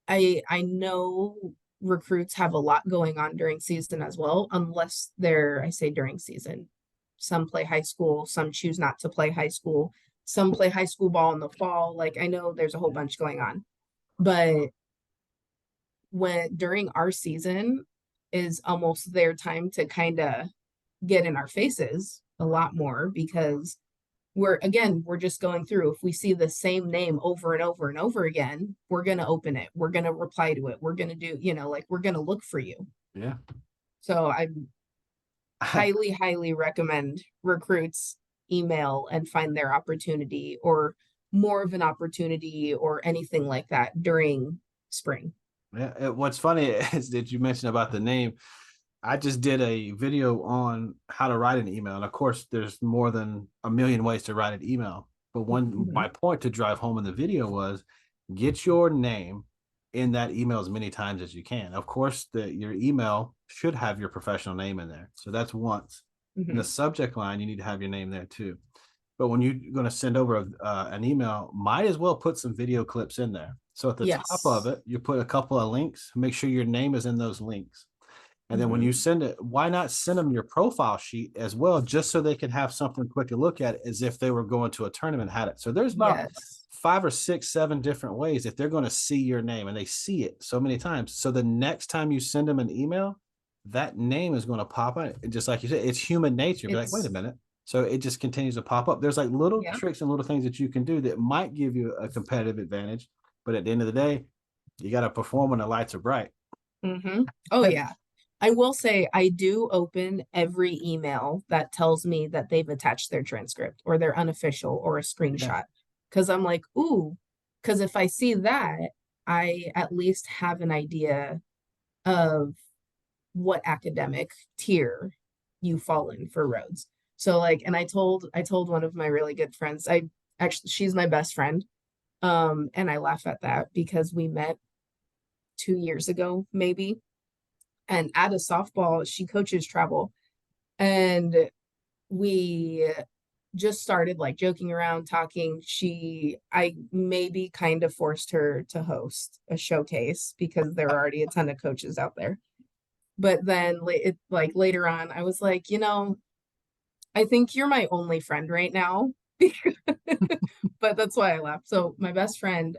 Speaker 2: I know recruits have a lot going on during season as well, unless I say during season. Some play high school, some choose not to play high school, some play high school ball in the fall. Like I know there's a whole bunch going on. But when during our season is almost their time to kind of get in our faces a lot more, because we're just going through. If we see the same name over and over and over again, we're going to open it, we're going to reply to it, we're going to do, like we're going to look for you.
Speaker 1: Yeah.
Speaker 2: So I highly recommend recruits email and find their opportunity, or more of an opportunity, or anything like that during spring.
Speaker 1: Yeah. What's funny is that you mentioned about the name. I just did a video on how to write an email. And of course, there's more than a million ways to write an email. But my point to drive home in the video was get your name in that email as many times as you can. Of course, your email should have your professional name in there. So that's once. In the subject line, you need to have your name there too. But when you're going to send over an email, might as well put some video clips in there. So at the top of
Speaker 2: Yes.
Speaker 1: it, you put a couple of links. Make sure your name is in those links. And then when you send it, why not send them your profile sheet as well, just so they can have something quick to look at as if they were going to a tournament, had it. So there's about
Speaker 2: Yes.
Speaker 1: 5 or 6, 7 different ways that they're going to see your name, and they see it so many times. So the next time you send them an email, that name is going to pop up. And just like you said, it's human nature. Be like, wait a
Speaker 2: It's
Speaker 1: minute. So it just continues to pop up. There's like little
Speaker 2: Yeah.
Speaker 1: tricks and little things that you can do that might give you a competitive advantage. But at the end of the day, you got to perform when the lights are bright.
Speaker 2: Oh yeah. I will say I do open every email that tells me that they've attached their transcript or their unofficial or a
Speaker 1: Yeah.
Speaker 2: screenshot. Because I'm like, ooh, because if I see that, I at least have an idea of what academic tier you fall in for Rhodes. So like, and I told one of my really good friends, she's my best friend. And I laugh at that because we met 2 years ago, maybe. And at a softball, she coaches travel. And we just started like joking around, talking. I maybe kind of forced her to host a showcase because there are already a ton of coaches out there. But then like later on, I was like, I think you're my only friend right now. But that's why I laughed. So my best friend,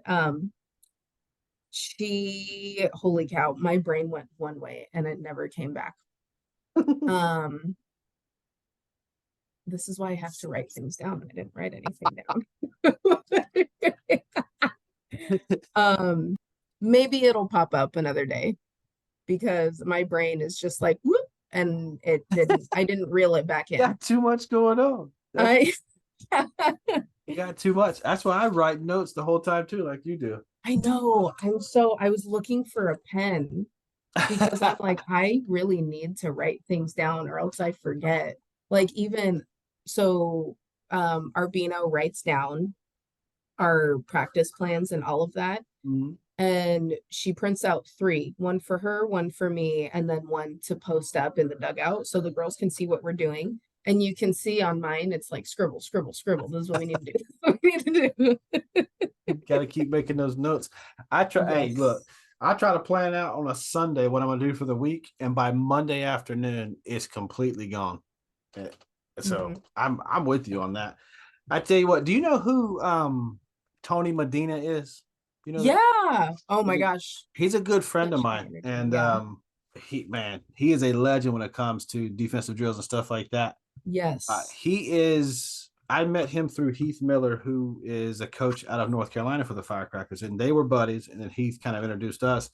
Speaker 2: Holy cow, my brain went one way and it never came back. Um, this is why I have to write things down. I didn't write anything down. Maybe it'll pop up another day because my brain is just like whoop, and I didn't reel it back in.
Speaker 1: Got too much going on.
Speaker 2: I
Speaker 1: You got too much. That's why I write notes the whole time too, like you do.
Speaker 2: I know. I was looking for a pen because I'm like, I really need to write things down or else I forget. Like even so, Arbino writes down our practice plans and all of that.
Speaker 1: Mhm.
Speaker 2: And she prints out three, one for her, one for me, and then one to post up in the dugout so the girls can see what we're doing. And you can see on mine, it's like scribble, scribble, scribble. This is what we need to do. This is what we need to do.
Speaker 1: Got to keep making those notes. I try. Hey, look,
Speaker 2: Yes.
Speaker 1: I try to plan out on a Sunday what I'm gonna do for the week, and by Monday afternoon, it's completely gone. Eh, So
Speaker 2: Mhm.
Speaker 1: I'm with you on that. I tell you what. Do you know who Tony Medina is? You know that
Speaker 2: Yeah. Oh my
Speaker 1: he's a,
Speaker 2: gosh.
Speaker 1: he's a good friend of
Speaker 2: Such good
Speaker 1: mine,
Speaker 2: energy.
Speaker 1: and
Speaker 2: Yeah.
Speaker 1: he is a legend when it comes to defensive drills and stuff like that.
Speaker 2: Yes.
Speaker 1: He is. I met him through Heath Miller, who is a coach out of North Carolina for the Firecrackers, and they were buddies. And then Heath kind of introduced us,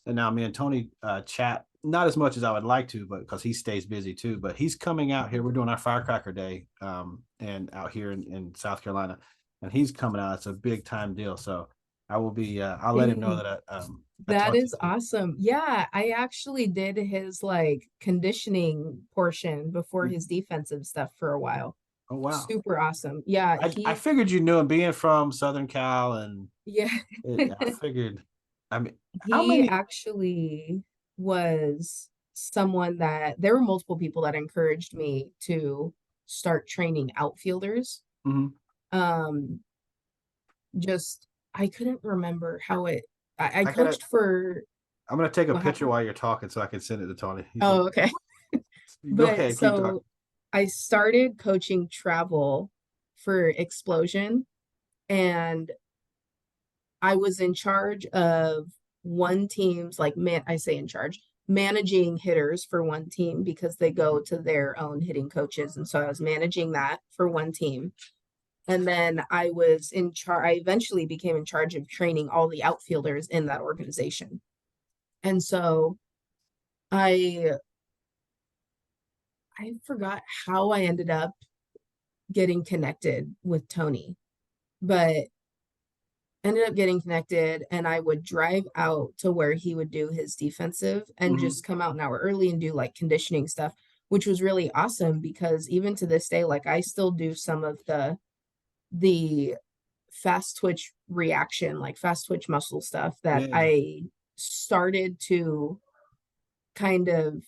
Speaker 1: and now me and Tony chat not as much as I would like to, but because he stays busy too. But he's coming out here. We're doing our Firecracker Day, and out here in South Carolina, and he's coming out. It's a big time deal. So I will be. I'll let him know
Speaker 2: Hey,
Speaker 1: that I
Speaker 2: that
Speaker 1: talked to
Speaker 2: is
Speaker 1: you.
Speaker 2: awesome. Yeah, I actually did his like conditioning portion before his defensive stuff for a while.
Speaker 1: Oh wow.
Speaker 2: Super awesome. Yeah,
Speaker 1: I figured you knew him being from Southern Cal, and
Speaker 2: yeah.
Speaker 1: I figured. I mean, how
Speaker 2: He
Speaker 1: many?
Speaker 2: actually was someone that there were multiple people that encouraged me to start training outfielders.
Speaker 1: Mhm.
Speaker 2: Um, just I couldn't remember how I
Speaker 1: I gotta.
Speaker 2: coached for
Speaker 1: I'm gonna take a
Speaker 2: what
Speaker 1: picture
Speaker 2: happened?
Speaker 1: while you're talking so I can send it to Tony. He's like,
Speaker 2: Oh, okay.
Speaker 1: go
Speaker 2: But
Speaker 1: ahead, keep talking.
Speaker 2: so I started coaching travel for Explosion, and I was in charge of one team's like man I say in charge, managing hitters for one team because they go to their own hitting coaches. And so I was managing that for one team. And then I was in charge, I eventually became in charge of training all the outfielders in that organization. And so I I forgot how I ended up getting connected with Tony, but ended up getting connected and I would drive out to where he would do his defensive and
Speaker 1: Mhm.
Speaker 2: just come out an hour early and do like conditioning stuff, which was really awesome because even to this day, like I still do some of the fast twitch reaction, like fast twitch muscle stuff that
Speaker 1: Yeah.
Speaker 2: I started to kind of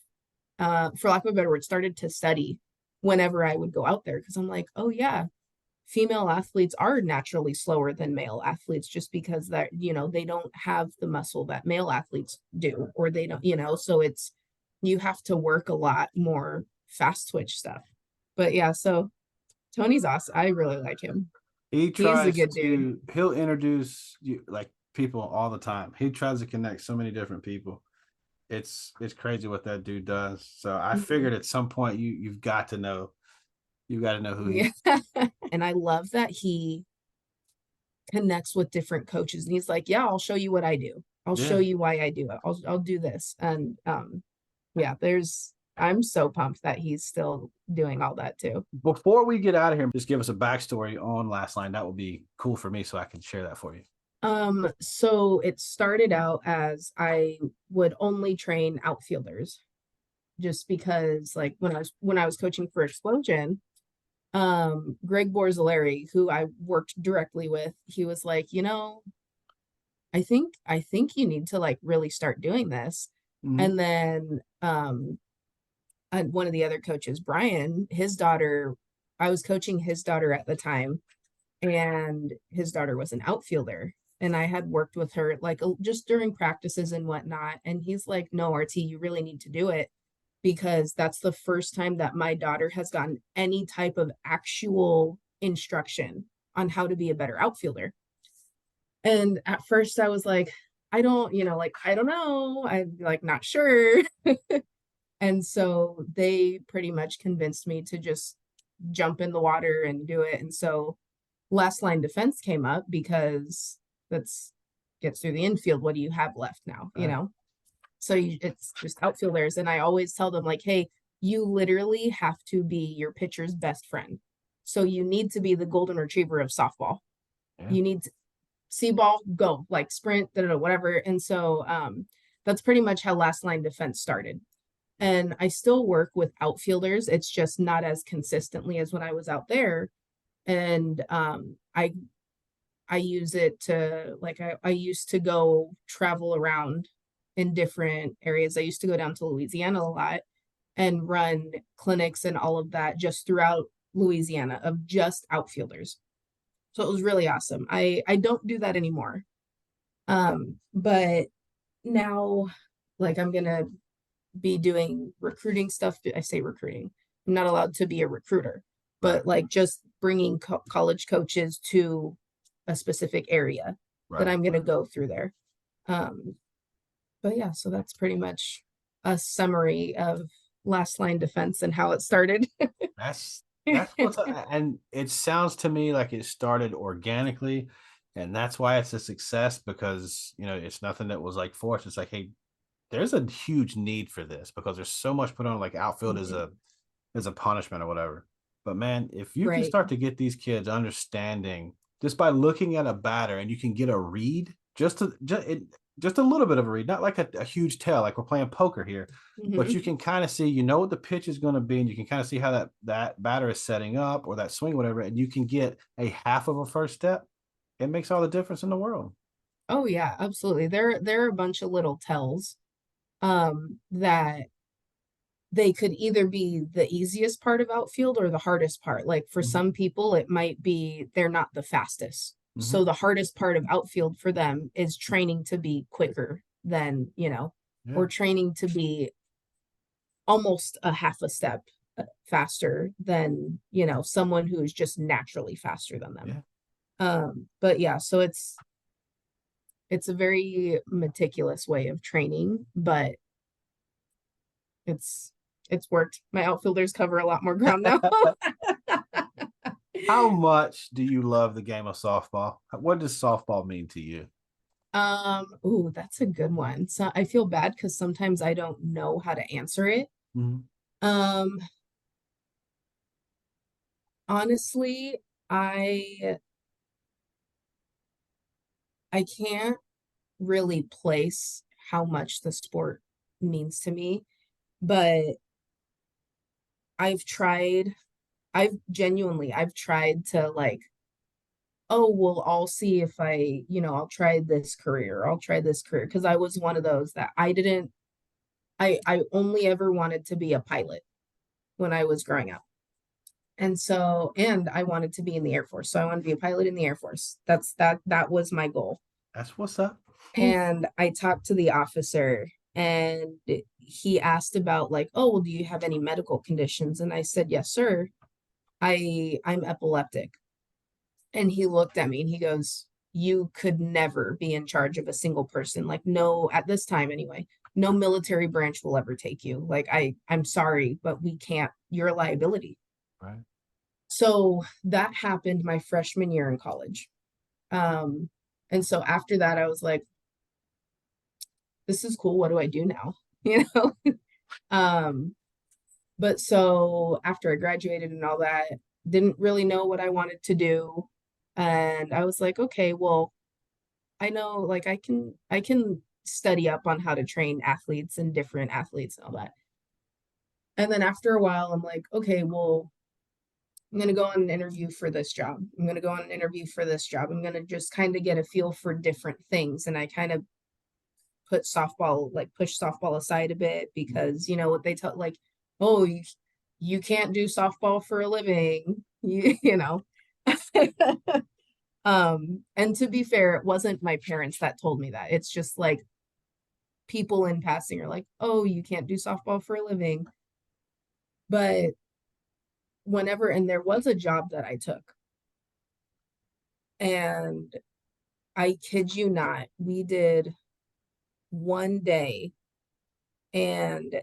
Speaker 2: for lack of a better word, started to study whenever I would go out there because I'm like, oh yeah, female athletes are naturally slower than male athletes just because that they don't have the muscle that male athletes do or they don't so it's you have to work a lot more fast twitch stuff. But yeah, so Tony's awesome. I really like him.
Speaker 1: He
Speaker 2: He's a
Speaker 1: tries
Speaker 2: good dude.
Speaker 1: to. He'll introduce you like people all the time. He tries to connect so many different people. It's crazy what that dude does. So I
Speaker 2: Mhm.
Speaker 1: figured at some point you've got to know. You got to know who he.
Speaker 2: Yeah. And I love that he connects with different coaches and he's like, yeah, I'll show you what I do. I'll show
Speaker 1: Yeah.
Speaker 2: you why I do it. I'll do this. And yeah, I'm so pumped that he's still doing all that too.
Speaker 1: Before we get out of here, just give us a backstory on Last Line. That would be cool for me, so I can share that for you.
Speaker 2: So it started out as I would only train outfielders just because like when I was coaching for Explosion, Greg Borzilleri, who I worked directly with, he was like, I think you need to like really start doing this.
Speaker 1: Mhm.
Speaker 2: And then and one of the other coaches, Brian, his daughter, I was coaching his daughter at the time, and his daughter was an outfielder. And I had worked with her like just during practices and whatnot. And he's like, no, RT, you really need to do it because that's the first time that my daughter has gotten any type of actual instruction on how to be a better outfielder. And at first I was like, I don't, like, I don't know. I'm like, not sure. And so they pretty much convinced me to just jump in the water and do it. And so last line defense came up because that's gets through the infield. What do you have left now?
Speaker 1: Right.
Speaker 2: So it's just outfielders. And I always tell them, like, hey, you literally have to be your pitcher's best friend. So you need to be the golden retriever of softball.
Speaker 1: Yeah.
Speaker 2: You need to see ball, go, like sprint, whatever. And so that's pretty much how last line defense started. And I still work with outfielders. It's just not as consistently as when I was out there. And I use it to, like, I used to go travel around in different areas. I used to go down to Louisiana a lot and run clinics and all of that just throughout Louisiana of just outfielders. So it was really awesome. I don't do that anymore. But now, like, I'm gonna be doing recruiting stuff. I say recruiting. I'm not allowed to be a recruiter,
Speaker 1: Right.
Speaker 2: but like just bringing college coaches to a specific area that
Speaker 1: Right.
Speaker 2: I'm going to go through there. Um, but yeah, so that's pretty much a summary of last line defense and how it started.
Speaker 1: That's what's and it sounds to me like it started organically, and that's why it's a success because it's nothing that was like forced. It's like, hey, there's a huge need for this because there's so much put on like outfield as a punishment or whatever. But man, if you can
Speaker 2: Right.
Speaker 1: start to get these kids understanding just by looking at a batter and you can get a read, just a little bit of a read, not like a huge tell, like we're playing poker here, but
Speaker 2: Mm-hmm.
Speaker 1: you can kind of see, what the pitch is going to be, and you can kind of see how that batter is setting up or that swing, whatever, and you can get a half of a first step. It makes all the difference in the world.
Speaker 2: Oh yeah, absolutely. There are a bunch of little tells that they could either be the easiest part of outfield or the hardest part. Like for
Speaker 1: Mhm.
Speaker 2: some people, it might be they're not the fastest.
Speaker 1: Mhm.
Speaker 2: So the hardest part of outfield for them is training to be quicker than,
Speaker 1: Yeah.
Speaker 2: or training to be almost a half a step faster than, someone who's just naturally faster than them.
Speaker 1: Yeah.
Speaker 2: But yeah, so it's a very meticulous way of training, but it's it's worked. My outfielders cover a lot more ground now.
Speaker 1: How much do you love the game of softball? What does softball mean to you?
Speaker 2: Ooh, that's a good one. So I feel bad because sometimes I don't know how to answer it.
Speaker 1: Mhm.
Speaker 2: Um, honestly, I I can't really place how much the sport means to me, but I've tried, I've tried to like, oh, well, I'll see if I'll try this career, I'll try this career. Cause I was one of those that I only ever wanted to be a pilot when I was growing up. And so, and I wanted to be in the Air Force. So I wanted to be a pilot in the Air Force. That was my goal.
Speaker 1: That's what's up.
Speaker 2: And I talked to the officer and he asked about like, oh, well, do you have any medical conditions? And I said, yes, sir. I'm epileptic. And he looked at me and he goes, you could never be in charge of a single person. Like, no, at this time anyway, no military branch will ever take you. Like, I'm sorry, but we can't, you're a liability.
Speaker 1: Right.
Speaker 2: So that happened my freshman year in college. Um, and so after that, I was like, this is cool. What do I do now? You know? Um, but so after I graduated and all that, didn't really know what I wanted to do. And I was like, okay, well, I know like I can study up on how to train athletes and different athletes and all that. And then after a while, I'm like, okay, well, I'm gonna go on an interview for this job. I'm gonna go on an interview for this job. I'm gonna just kind of get a feel for different things. And I kind of put softball, like push softball aside a bit because you know what they tell like, oh, you can't do softball for a living. You know. And to be fair, it wasn't my parents that told me that. It's just like people in passing are like, oh, you can't do softball for a living. But whenever, and there was a job that I took, and I kid you not, we did. one day, and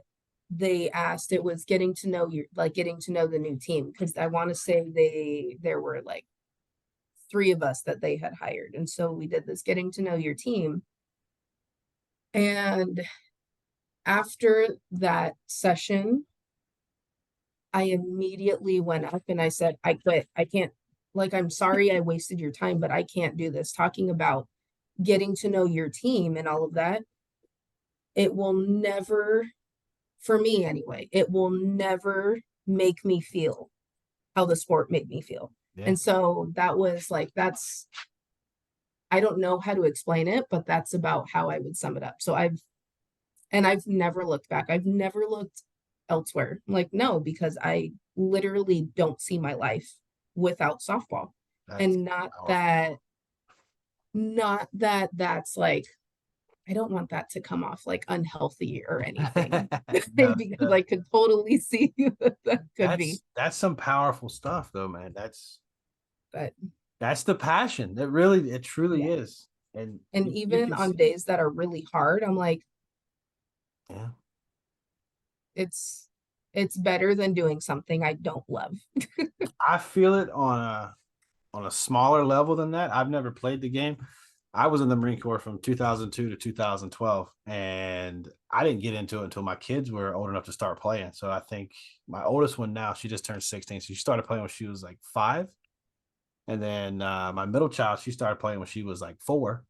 Speaker 2: they asked, it was getting to know getting to know the new team, because I want to say there were like three of us that they had hired. And so we did this getting to know your team. And after that session, I immediately went up and I said, I quit. I can't, like, I'm sorry I wasted your time, but I can't do this. Talking about getting to know your team and all of that, it will never, for me anyway, it will never make me feel how the sport made me feel.
Speaker 1: Yeah.
Speaker 2: And so that was like, I don't know how to explain it, but that's about how I would sum it up. So I've never looked back. I've never looked elsewhere. Like, no, because I literally don't see my life without softball.
Speaker 1: That's
Speaker 2: And
Speaker 1: powerful.
Speaker 2: not that that's like, I don't want that to come off like unhealthy or anything,
Speaker 1: No,
Speaker 2: because
Speaker 1: no.
Speaker 2: I could totally see that could be.
Speaker 1: That's some powerful stuff though, man.
Speaker 2: But
Speaker 1: That's the passion. It truly
Speaker 2: yeah.
Speaker 1: is. And
Speaker 2: And
Speaker 1: you
Speaker 2: even
Speaker 1: can
Speaker 2: on
Speaker 1: see it.
Speaker 2: days that are really hard, I'm like,
Speaker 1: Yeah.
Speaker 2: it's it's better than doing something I don't love.
Speaker 1: I feel it on a smaller level than that. I've never played the game. I was in the Marine Corps from 2002 to 2012, and I didn't get into it until my kids were old enough to start playing. So I think my oldest one now, she just turned 16. So she started playing when she was like 5. And then my middle child, she started playing when she was like 4.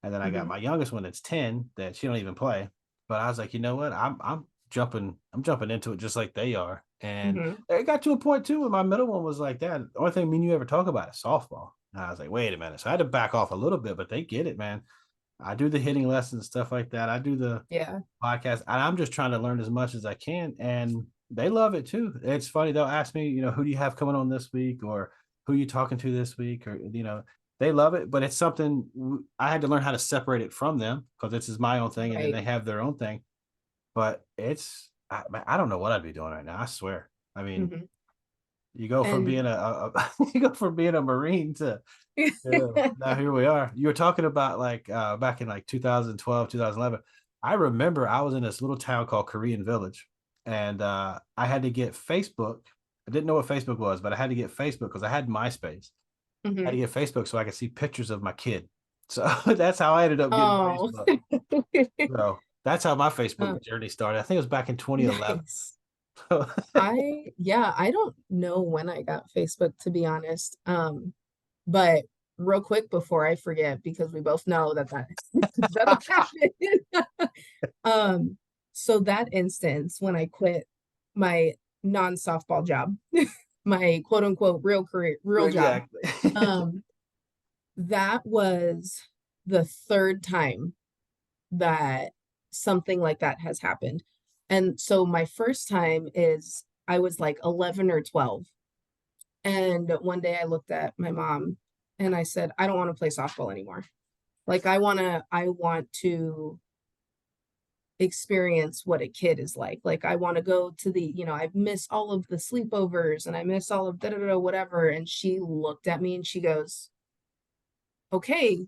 Speaker 1: And then I got
Speaker 2: Mhm.
Speaker 1: my youngest one that's 10 that she don't even play. But I was like, you know what? I'm jumping into it just like they are. And
Speaker 2: Mhm.
Speaker 1: it got to a point too where my middle one was like that. The only thing me and you ever talk about is softball. And I was like, wait a minute. So I had to back off a little bit, but they get it, man. I do the hitting lessons, stuff like that. I do the
Speaker 2: Yeah.
Speaker 1: podcast, and I'm just trying to learn as much as I can. And they love it too. It's funny. They'll ask me, who do you have coming on this week, or who are you talking to this week, or they love it. But it's something I had to learn how to separate it from them because this is my own thing, and then
Speaker 2: Right.
Speaker 1: they have their own thing. But I don't know what I'd be doing right now. I swear. I mean,
Speaker 2: Mhm.
Speaker 1: you go from
Speaker 2: And
Speaker 1: being you go from being a Marine to now here we are. You were talking about like back in like 2012, 2011. I remember I was in this little town called Korean Village, and I had to get Facebook. I didn't know what Facebook was, but I had to get Facebook because I had MySpace. I had to
Speaker 2: Mhm.
Speaker 1: get Facebook so I could see pictures of my kid. So that's how I ended up getting
Speaker 2: Oh.
Speaker 1: Facebook. So that's how my Facebook
Speaker 2: Uh,
Speaker 1: journey started. I think it was back in 2011.
Speaker 2: nice. I don't know when I got Facebook, to be honest. But real quick before I forget, because we both know that'll happen. Um, so that instance when I quit my non-softball job, my quote unquote real career, real job,
Speaker 1: Exactly.
Speaker 2: um, that was the third time that something like that has happened. And so my first time is I was like 11 or 12. And one day I looked at my mom and I said, I don't want to play softball anymore. Like I want to experience what a kid is like. Like I want to go to I miss all of the sleepovers and I miss all of da da da whatever. And she looked at me and she goes, okay,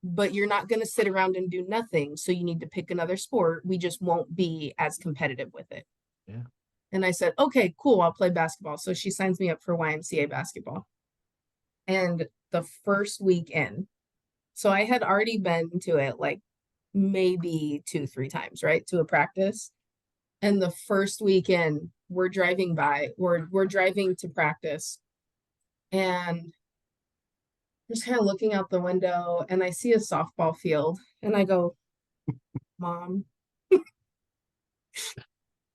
Speaker 2: but you're not going to sit around and do nothing. So you need to pick another sport. We just won't be as competitive with it.
Speaker 1: Yeah.
Speaker 2: And I said, okay, cool, I'll play basketball. So she signs me up for YMCA basketball. And the first weekend, so I had already been to it like maybe 2, 3 times, right? To a practice. And the first weekend, we're driving to practice. And just kind of looking out the window and I see a softball field and I go, Mom,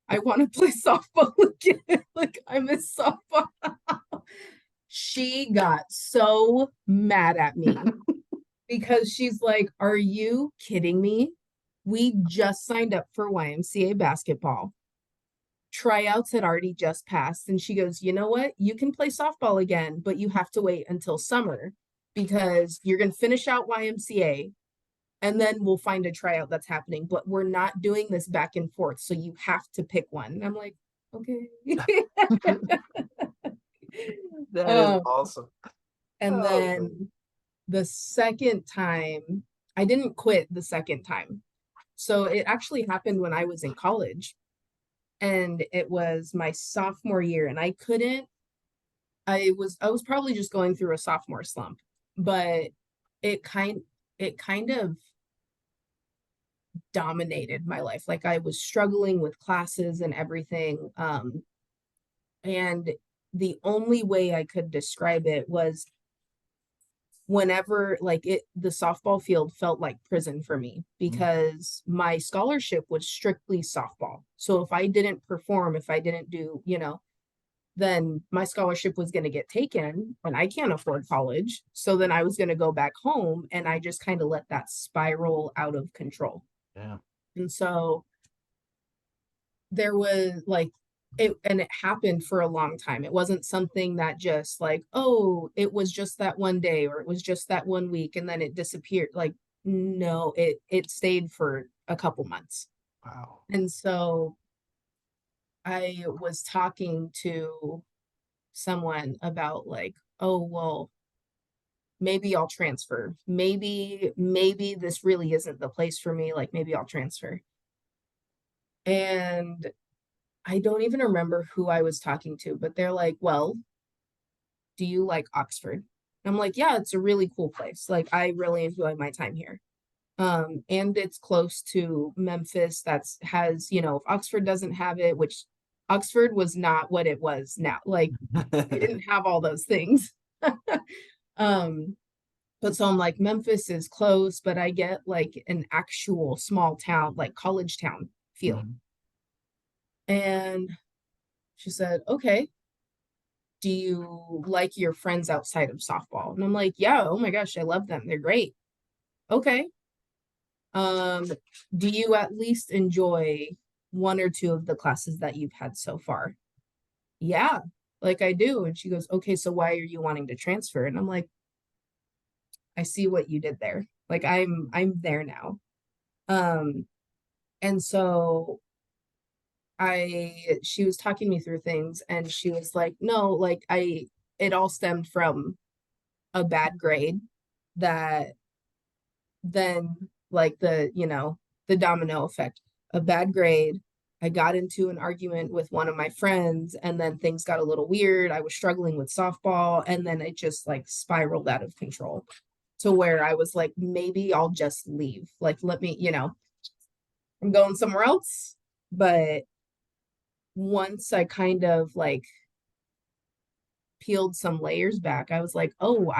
Speaker 2: I want to play softball again. Like I miss softball. She got so mad at me because she's like, are you kidding me? We just signed up for YMCA basketball. Tryouts had already just passed. And she goes, you know what? You can play softball again, but you have to wait until summer because you're going to finish out YMCA and then we'll find a tryout that's happening. But we're not doing this back and forth. So you have to pick one. And I'm like, okay.
Speaker 1: That is
Speaker 2: um,
Speaker 1: awesome.
Speaker 2: and
Speaker 1: Oh, man.
Speaker 2: then the second time, I didn't quit the second time. So it actually happened when I was in college, and it was my sophomore year, and I was probably just going through a sophomore slump, but it kind it kind of dominated my life. Like I was struggling with classes and everything. And the only way I could describe it was whenever like it the softball field felt like prison for me because my scholarship was strictly softball. So if I didn't perform, if I didn't do, then my scholarship was going to get taken and I can't afford college. So then I was going to go back home and I just kind of let that spiral out of control.
Speaker 1: Yeah.
Speaker 2: And so there was like it, and it happened for a long time. It wasn't something that just like, oh, it was just that one day or it was just that one week and then it disappeared. Like, no, it stayed for a couple months.
Speaker 1: Wow.
Speaker 2: And so I was talking to someone about like, oh, well, maybe I'll transfer. Maybe this really isn't the place for me. Like maybe I'll transfer. And I don't even remember who I was talking to, but they're like, well, do you like Oxford? I'm like, yeah, it's a really cool place. Like I really enjoy my time here. And it's close to Memphis. That's has, if Oxford doesn't have it, which Oxford was not what it was now. Like they didn't have all those things. um, but so I'm like, Memphis is close, but I get like an actual small town, like college town feel.
Speaker 1: Mhm.
Speaker 2: And she said, okay, do you like your friends outside of softball? And I'm like, yeah, oh my gosh, I love them. They're great. Okay. Um, do you at least enjoy one or two of the classes that you've had so far? Yeah, like I do. And she goes, okay, so why are you wanting to transfer? And I'm like, I see what you did there. Like I'm there now. Um, and so she was talking me through things and she was like, no, like it all stemmed from a bad grade that then like the domino effect, a bad grade. I got into an argument with one of my friends and then things got a little weird. I was struggling with softball and then it just like spiraled out of control to where I was like, maybe I'll just leave. Like, let me, I'm going somewhere else. But once I kind of like peeled some layers back, I was like, oh,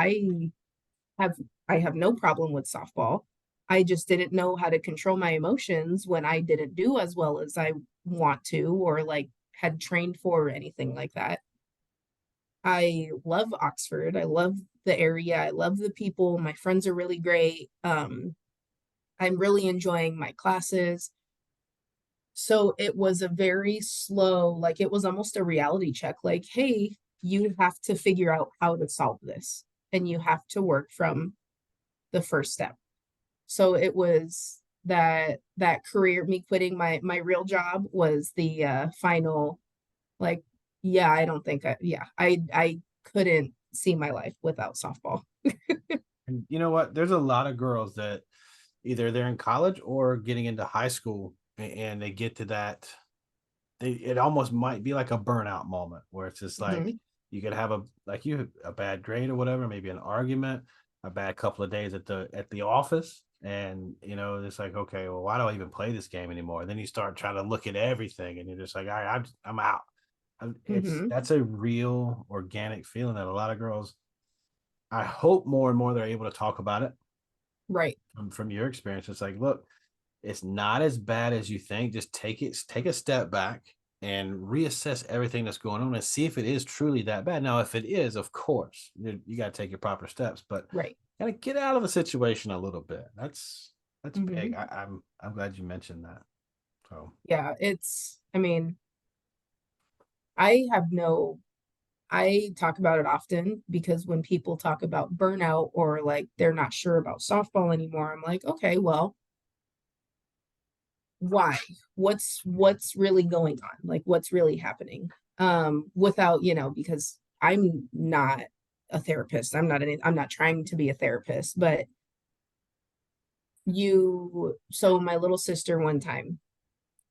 Speaker 2: have I have no problem with softball. I just didn't know how to control my emotions when I didn't do as well as I want to or like had trained for or anything like that. I love Oxford. I love the area. I love the people. My friends are really great. I'm really enjoying my classes. So it was a very slow, like it was almost a reality check. Like, hey, you have to figure out how to solve this and you have to work from the first step. So it was that career, me quitting my real job was the final like, yeah, I don't think I couldn't see my life without softball.
Speaker 1: And you know what? There's a lot of girls that either they're in college or getting into high school and they get to that it almost might be like a burnout moment where it's just like
Speaker 2: Mhm.
Speaker 1: you could have a bad grade or whatever, maybe an argument, a bad couple of days at the office, and it's like, okay, well, why do I even play this game anymore? And then you start trying to look at everything, and you're just like, all right, I'm out. It's
Speaker 2: Mhm.
Speaker 1: that's a real organic feeling that a lot of girls. I hope more and more they're able to talk about it
Speaker 2: Right.
Speaker 1: from your experience. It's like, look, it's not as bad as you think. Just take a step back and reassess everything that's going on and see if it is truly that bad. Now, if it is, of course, you got to take your proper steps, but
Speaker 2: Right.
Speaker 1: kind of get out of the situation a little bit. That's big.
Speaker 2: Mhm.
Speaker 1: I'm glad you mentioned that. So
Speaker 2: Yeah, I mean, I have no I talk about it often because when people talk about burnout or like they're not sure about softball anymore, I'm like, okay, well, why? What's really going on? Like what's really happening? Without, because I'm not a therapist. I'm not trying to be a therapist, but so my little sister one time,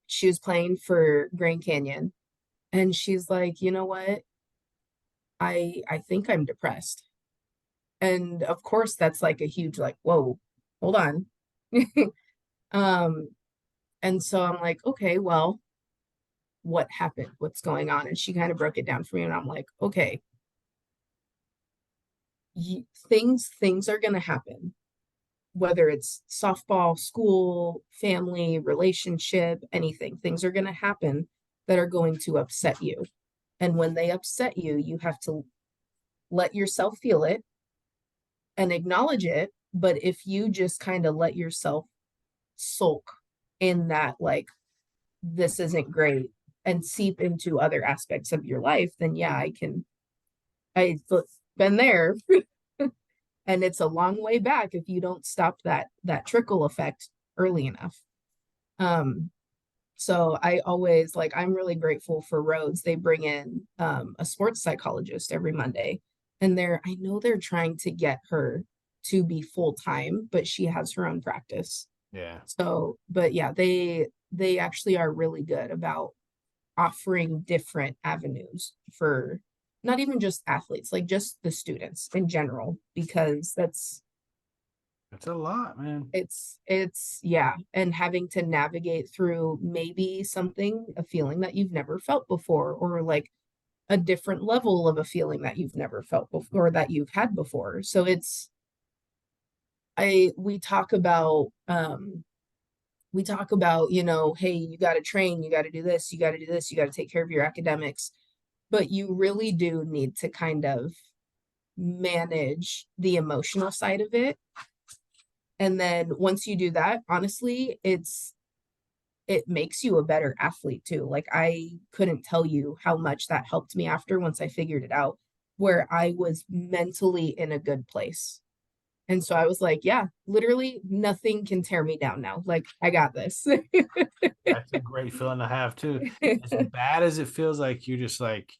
Speaker 2: she was playing for Grand Canyon and she's like, you know what? I think I'm depressed. And of course that's like a huge like, whoa, hold on. Um, and so I'm like, okay, well, what happened? What's going on? And she kind of broke it down for me and I'm like, okay, things are gonna happen, whether it's softball, school, family, relationship, anything. Things are gonna happen that are going to upset you. And when they upset you, you have to let yourself feel it and acknowledge it. But if you just kind of let yourself sulk in that, like, this isn't great, and seep into other aspects of your life, then yeah, I've been there. And it's a long way back if you don't stop that trickle effect early enough. So I always like, I'm really grateful for Rhodes. They bring in a sports psychologist every Monday. And I know they're trying to get her to be full time, but she has her own practice.
Speaker 1: Yeah.
Speaker 2: So, but yeah, they actually are really good about offering different avenues for not even just athletes, like just the students in general, because
Speaker 1: that's a lot, man.
Speaker 2: it's yeah, and having to navigate through maybe a feeling that you've never felt before, or like a different level of a feeling that you've never felt before, or that you've had before. So it's I we talk about, hey, you got to train, you got to do this, you got to do this, you got to take care of your academics, but you really do need to kind of manage the emotional side of it. And then once you do that, honestly, it makes you a better athlete too. Like, I couldn't tell you how much that helped me after, once I figured it out, where I was mentally in a good place. And so I was like, yeah, literally nothing can tear me down now. Like, I got this.
Speaker 1: That's a great feeling to have too. As bad as it feels, like you're just like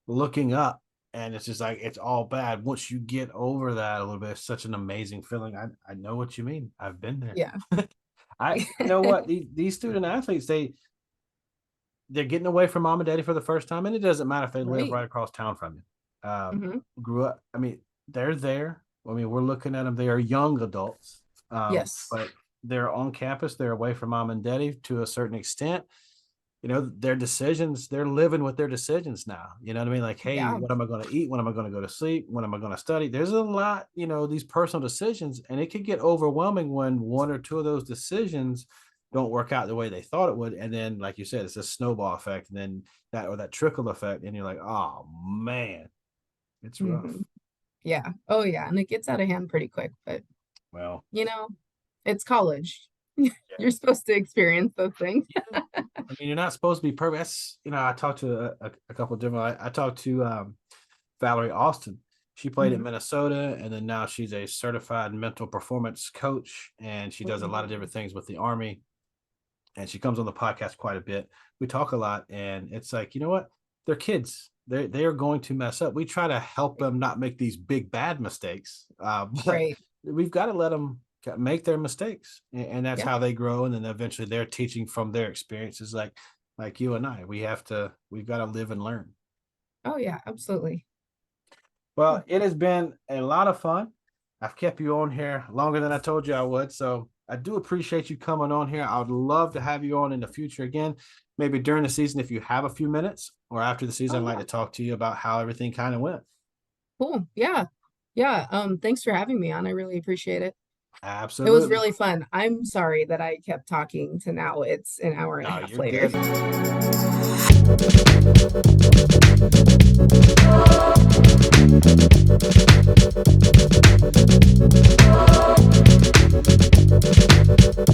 Speaker 1: looking up and it's just like it's all bad. Once you get over that a little bit, it's such an amazing feeling. I know what you mean. I've been there.
Speaker 2: Yeah.
Speaker 1: You know what? These student athletes, they're getting away from mom and daddy for the first time, and it doesn't matter if they live right across town from you. Grew up. I mean, they're there. I mean, we're looking at them. They are young adults.
Speaker 2: Yes.
Speaker 1: But they're on campus. They're away from mom and daddy to a certain extent. Their decisions, they're living with their decisions now. You know what I mean? Like, hey,
Speaker 2: Yeah.
Speaker 1: what am I going to eat? When am I going to go to sleep? When am I going to study? There's a lot, these personal decisions, and it could get overwhelming when one or two of those decisions don't work out the way they thought it would. And then, like you said, it's a snowball effect, and then that trickle effect, and you're like, oh man, it's rough.
Speaker 2: Yeah. Oh yeah. And it gets out of hand pretty quick, but
Speaker 1: well,
Speaker 2: it's college. You're supposed to experience those things.
Speaker 1: I mean, you're not supposed to be perfect. That's, I talked to a couple of different, I talked to Valerie Austin. She played at Minnesota, and then now she's a certified mental performance coach, and she does a lot of different things with the Army. And she comes on the podcast quite a bit. We talk a lot, and it's like, you know what? They're kids. They are going to mess up. We try to help them not make these big bad mistakes, but we've got to let them make their mistakes, and that's how they grow. And then eventually they're teaching from their experiences, like you and I. We've got to live and learn.
Speaker 2: Oh yeah, absolutely.
Speaker 1: Well, it has been a lot of fun. I've kept you on here longer than I told you I would, so I do appreciate you coming on here. I would love to have you on in the future again, maybe during the season if you have a few minutes, or after the season. I'd like to talk to you about how everything kind of went.
Speaker 2: Cool. Yeah. Thanks for having me on. I really appreciate it.
Speaker 1: Absolutely.
Speaker 2: It was really fun. I'm sorry that I kept talking to now it's an hour and a half later. Good.